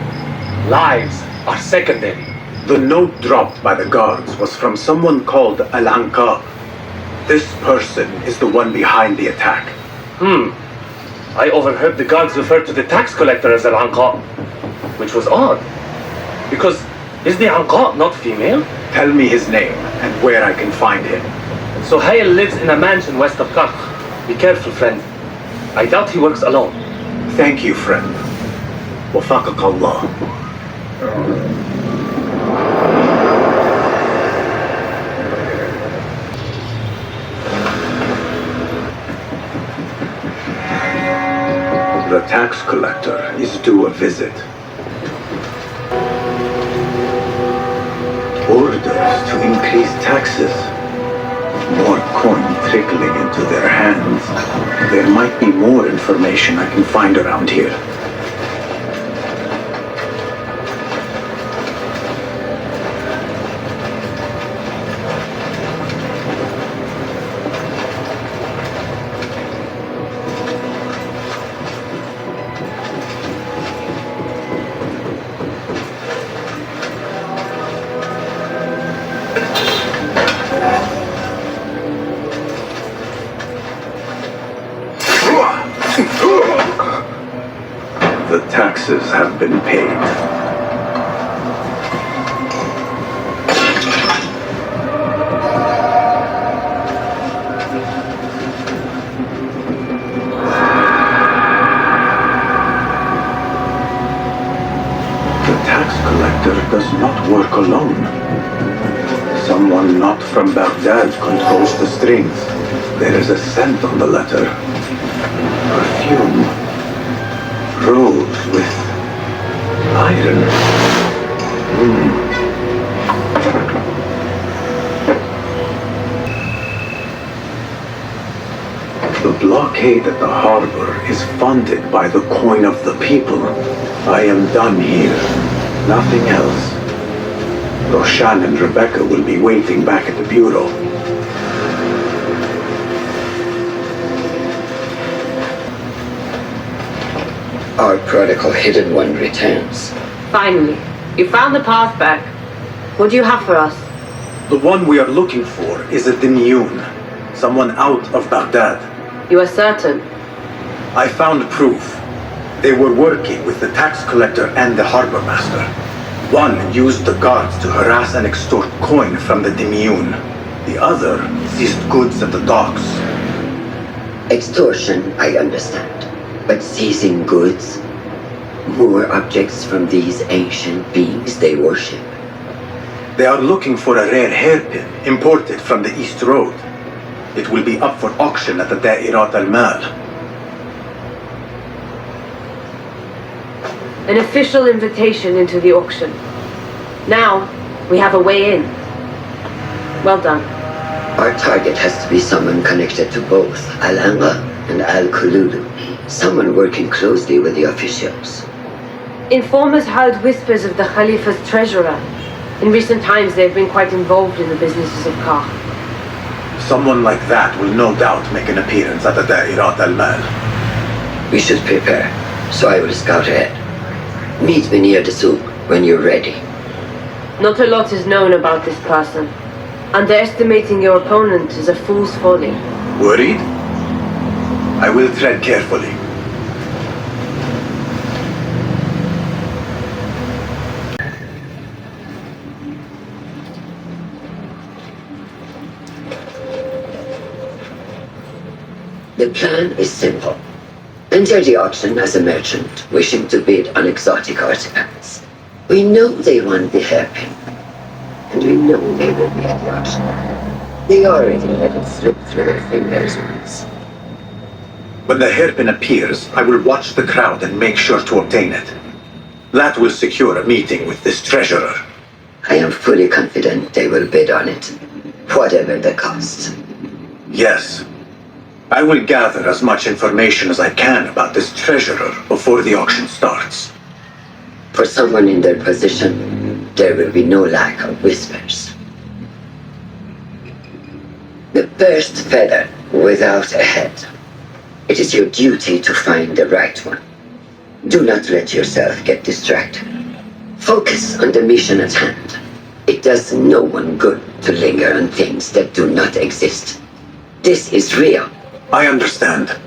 lives are secondary. The note dropped by the guards was from someone called Al-Anqa. This person is the one behind the attack. I overheard the guards refer to the tax collector as Al-Anqa, which was odd. Because is the Anqa not female? Tell me his name and where I can find him. Suhail lives in a mansion west of Karkh. Be careful, friend. I doubt he works alone. Thank you, friend. Wafaqak Allah. The tax collector is due a visit. Orders to increase taxes. More coin trickling into their hands. There might be more information I can find around here. The taxes have been paid. The tax collector does not work alone. Someone not from Baghdad controls the strings. There is a scent on the letter. Perfume. Rose with iron. The blockade at the harbor is funded by the coin of the people. I am done here. Nothing else. Roshan and Rebecca will be waiting back at the bureau. Our prodigal hidden one returns. Finally, you found the path back. What do you have for us? The one we are looking for is a Dimyun, someone out of Baghdad. You are certain? I found proof. They were working with the tax collector and the harbor master. One used the guards to harass and extort coin from the Dimyun. The other seized goods at the docks. Extortion, I understand. But seizing goods? More objects from these ancient beings they worship. They are looking for a rare hairpin imported from the East Road. It will be up for auction at the Da'irat al-Mal. An official invitation into the auction. Now, we have a way in. Well done. Our target has to be someone connected to both Al-Anga and Al-Kululu. Someone working closely with the officials. Informers heard whispers of the Khalifa's treasurer. In recent times, they've been quite involved in the businesses of Kah. Someone like that will no doubt make an appearance at the Da'irat al-Mal. We should prepare, so I will scout ahead. Meet me near the souk when you're ready. Not a lot is known about this person. Underestimating your opponent is a fool's folly. Worried? I will tread carefully. The plan is simple. Enter the auction as a merchant wishing to bid on exotic artifacts. We know they want the hairpin, and we know they will be at the auction. They already let it slip through their fingers once. When the hairpin appears, I will watch the crowd and make sure to obtain it. That will secure a meeting with this treasurer. I am fully confident they will bid on it, whatever the cost. Yes. I will gather as much information as I can about this treasurer before the auction starts. For someone in their position, there will be no lack of whispers. The first feather without a head. It is your duty to find the right one. Do not let yourself get distracted. Focus on the mission at hand. It does no one good to linger on things that do not exist. This is real. I understand.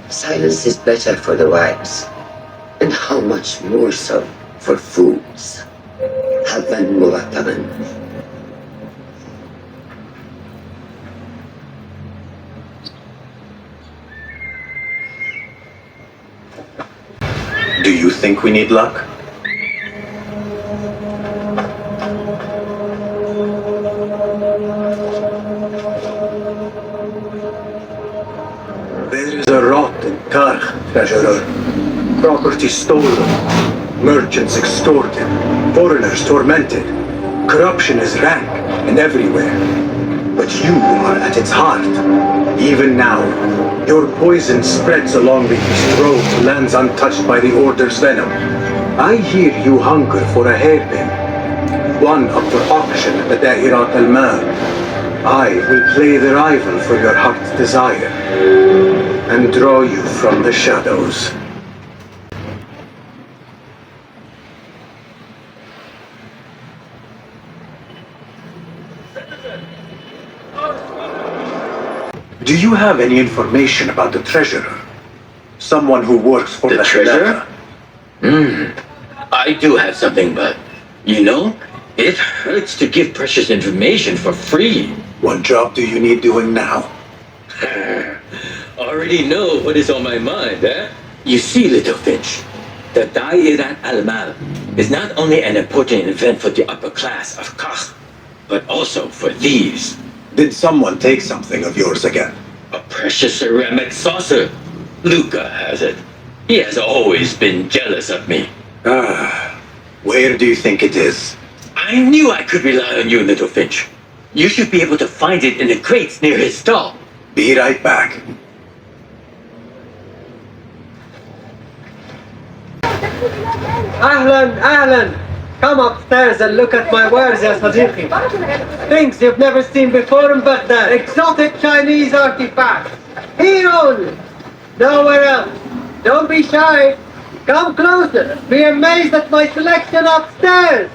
Silence is better for the wise, and how much more so for fools. Habban mu'ataban. Do you think we need luck? There is a rot in Karkh, treasurer. Property stolen, merchants extorted, foreigners tormented. Corruption is rank and everywhere. But you are at its heart. Even now, your poison spreads along the East Road to lands untouched by the Order's venom. I hear you hunger for a hairpin. One up for auction at the Da'irat al-Mal. I will play the rival for your heart's desire and draw you from the shadows. Do you have any information about the treasurer? Someone who works for the treasurer? I do have something, but you know, it hurts to give precious information for free. What job do you need doing now? Already know what is on my mind, eh? You see, little Finch, the Da'irat al-Mal is not only an important event for the upper class of Kah, but also for thieves. Did someone take something of yours again? A precious ceramic saucer. Luca has it. He has always been jealous of me. Where do you think it is? I I knew I could rely on you, little Finch. You should be able to find it in the crates near his stall. Be right back. Ahlan, ahlan. Come upstairs and look at my wares, ya Sadiqi. Things you've never seen before in Baghdad. Exotic Chinese artifacts. Here only. Nowhere else. Don't be shy. Come closer. Be amazed at my selection upstairs.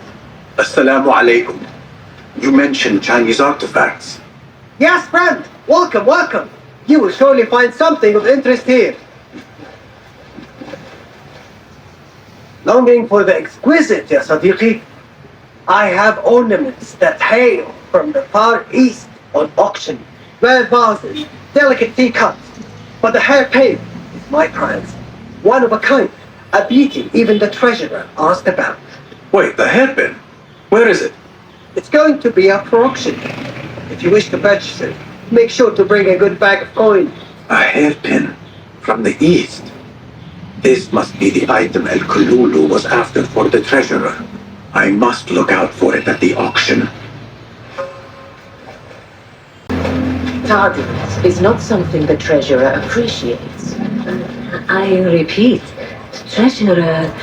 Assalamu alaikum. You mentioned Chinese artifacts. Yes, friend. Welcome, welcome. You will surely find something of interest here. Longing for the exquisite, ya Sadiqi? I have ornaments that hail from the Far East on auction. Rare vases, delicate teacups. But the hairpin is my prize. One of a kind. A beauty even the treasurer asked about. Wait, the hairpin? Where is it? It's going to be up for auction. If you wish to purchase it, make sure to bring a good bag of coin. A hairpin from the East. This must be the item El Kululu was after for the treasurer. I must look out for it at the auction. Tardiness is not something the treasurer appreciates. I repeat, treasurer.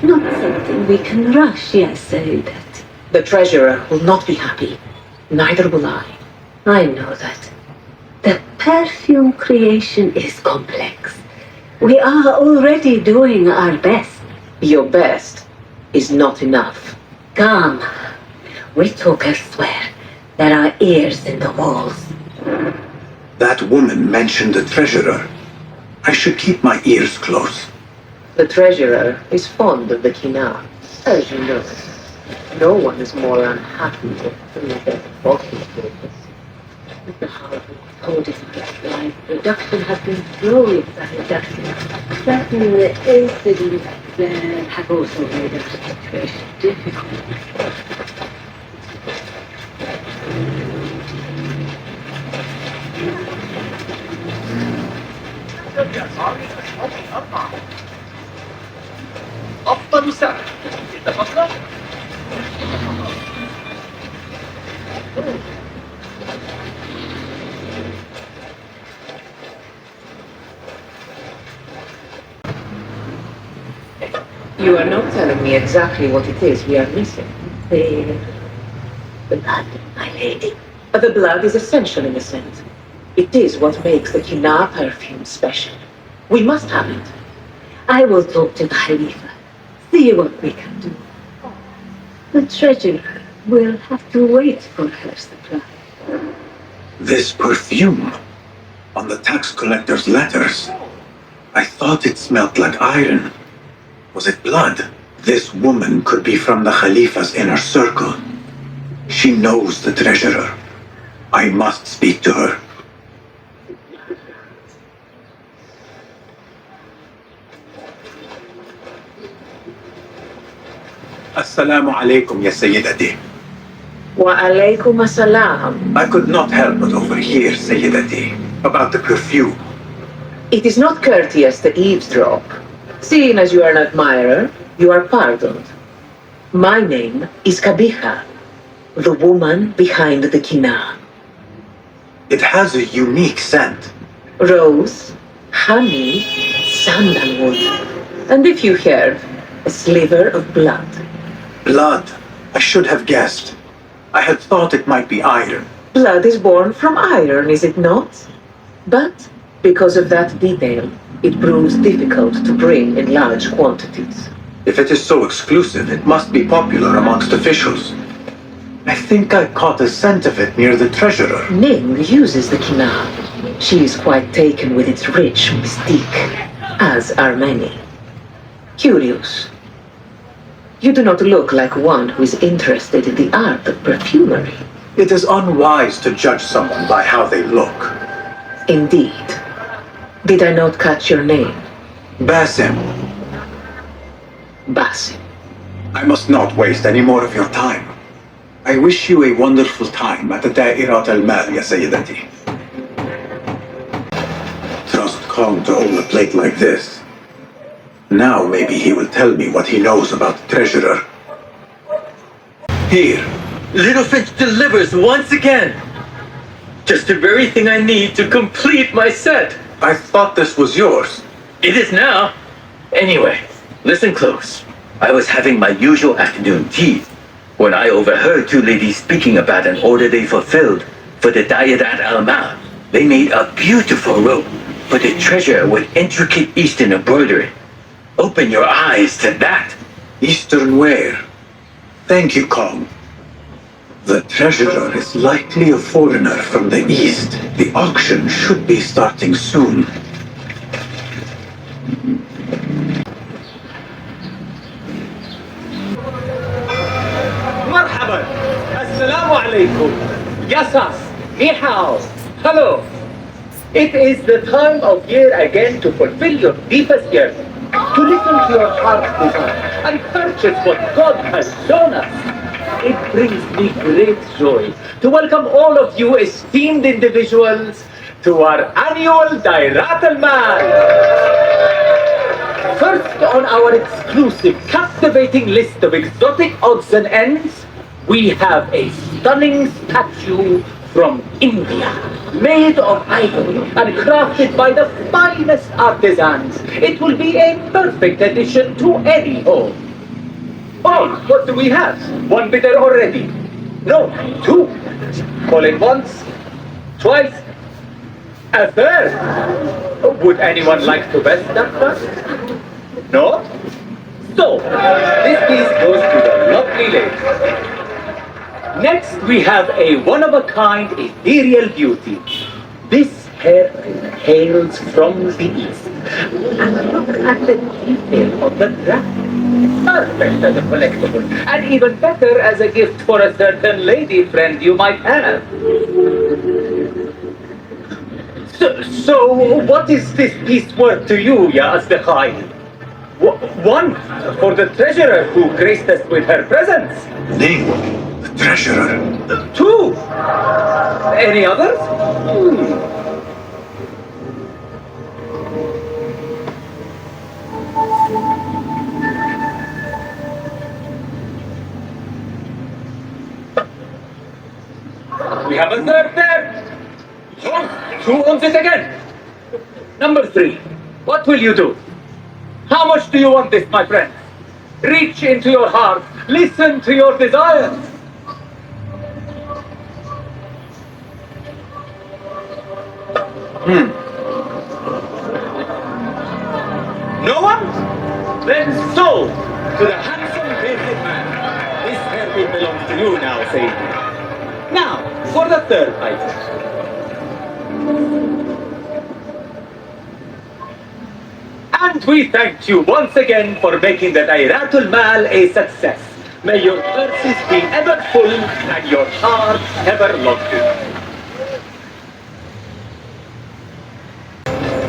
Not something we can rush, yes, Said. The treasurer will not be happy. Neither will I. I know that. The perfume creation is complex. We are already doing our best. Your best is not enough. Come. We talk elsewhere. There are ears in the walls. That woman mentioned the treasurer. I should keep my ears close. The treasurer is fond of the Kina, as you know. No one is more unhappy than the bottom The hard codified life production has been growing very rapidly. Certain incidents have also made our situation difficult. أفضل سعر اتفقنا؟ You are not telling me exactly what it is we are missing. The blood, my lady. The blood is essential in a sense. It is what makes the Kina perfume special. We must have it. I will talk to the Khalifa. See what we can do. The treasurer will have to wait for her supply. This perfume on the tax collector's letters. I thought it smelled like iron. Was it blood? This woman could be from the Khalifa's inner circle. She knows the treasurer. I must speak to her. Assalamu alaikum, ya Sayyidati. Wa alaykum assalam. I could not help but overhear, Sayyidati, about the perfume. It is not courteous to eavesdrop. Seeing as you are an admirer, you are pardoned. My name is Kabiha, the woman behind the Kina. It has a unique scent. Rose, honey, sandalwood, and if you heard, a sliver of blood. Blood. I should have guessed. I had thought it might be iron. Blood is born from iron, is it not? But because of that detail, it proves difficult to bring in large quantities. If it is so exclusive, it must be popular amongst officials. I think I caught a scent of it near the treasurer. Ning uses the Kina. She is quite taken with its rich mystique, as are many. Curious. You do not look like one who is interested in the art of perfumery. It is unwise to judge someone by how they look. Indeed. Did I not catch your name? Basim. Basim. I must not waste any more of your time. I wish you a wonderful time at the Da'irat al-Mal, ya Sayyidati. Trust Kong to hold a plate like this. Now maybe he will tell me what he knows about the treasurer. Here, Littlefinch delivers once again. Just the very thing I need to complete my set. I thought this was yours. It is now. Anyway, listen close. I was having my usual afternoon tea when I overheard two ladies speaking about an order they fulfilled for the Dayadat al-Mal. They made a beautiful robe for the treasure with intricate Eastern embroidery. Open your eyes to that. Eastern wear. Thank you, Kong. The treasurer is likely a foreigner from the East. The auction should be starting soon. Marhaban. Assalamu alaikum. Yasas. Ni hao. Hello. It is the time of year again to fulfill your deepest yearning, to listen to your heart's desire, and purchase what God has shown us. It brings me great joy to welcome all of you esteemed individuals to our annual Dairat al-Mal. First on our exclusive, captivating list of exotic odds and ends, we have a stunning statue from India, made of ivory and crafted by the finest artisans. It will be a perfect addition to any home. Oh, what do we have? One bidder already? No, two. Call it once, twice, a third. Would anyone like to bet that first? No? So, this piece goes to the lovely lady. Next, we have a one-of-a-kind ethereal beauty. This hairpin hails from the east. And look at the detail of the draft. Perfect as a collectible, and even better as a gift for a certain lady friend you might have. So what is this piece worth to you, Ya Asdiqai? One, for the treasurer who graced us with her presence. Name, the treasurer. Two. Any others? We have a third there. Who owns it again? Number 3. What will you do? How much do you want this, my friend? Reach into your heart. Listen to your desires. No one? Then sold to the handsome bearded man. This hairpin belongs to you now, Sadie. Now, for the third item. And we thank you once again for making the Dairat al-Mal a success. May your purses be ever full and your heart ever lofty.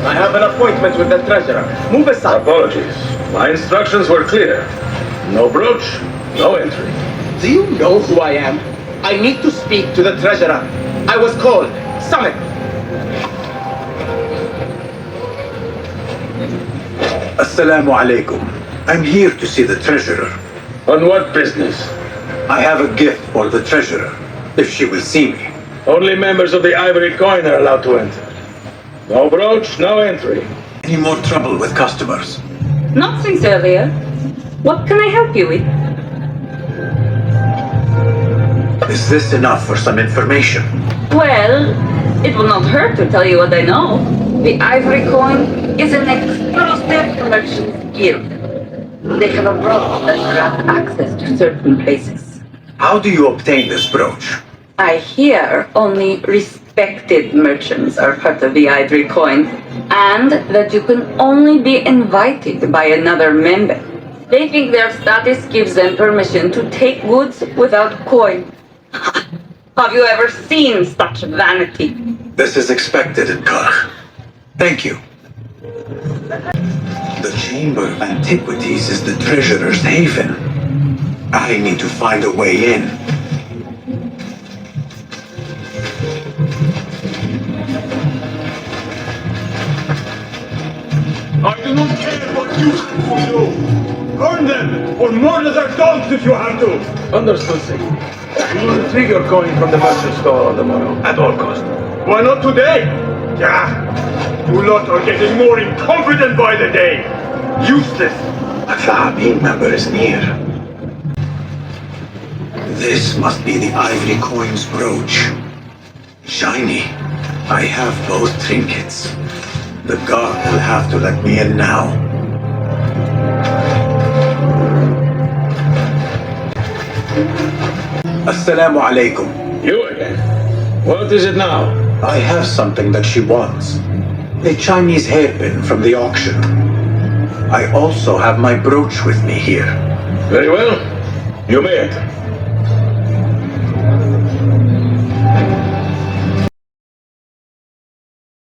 I have an appointment with the treasurer. Move aside. Apologies. My instructions were clear. No brooch, no entry. Do you know who I am? I need to speak to the treasurer. I was called. Summon. Assalamu alaikum. I'm here to see the treasurer. On what business? I have a gift for the treasurer, if she will see me. Only members of the Ivory Coin are allowed to enter. No brooch, no entry. Any more trouble with customers? Not since earlier. What can I help you with? Is this enough for some information? Well, it will not hurt to tell you what I know. The Ivory Coin is an exclusive merchant's guild. They have a brooch that grants access to certain places. How do you obtain this brooch? I hear only respected merchants are part of the Ivory Coin, and that you can only be invited by another member. They think their status gives them permission to take goods without coin. Have you ever seen such vanity? This is expected in Karch. Thank you. The Chamber of Antiquities is the treasurer's haven. I need to find a way in. I do not care what you will do. Burn them, or murder their dogs if you have to. Understood, sir. We will retrieve your coin from the merchant store on the morrow, at all cost. Why not today? Yeah. You lot are getting more incompetent by the day. Useless. A Thahabin member is near. This must be the ivory coin's brooch. Shiny. I have both trinkets. The guard will have to let me in now. Assalamu alaikum. You again? What is it now? I have something that she wants. A Chinese hairpin from the auction. I also have my brooch with me here. Very well. You may enter.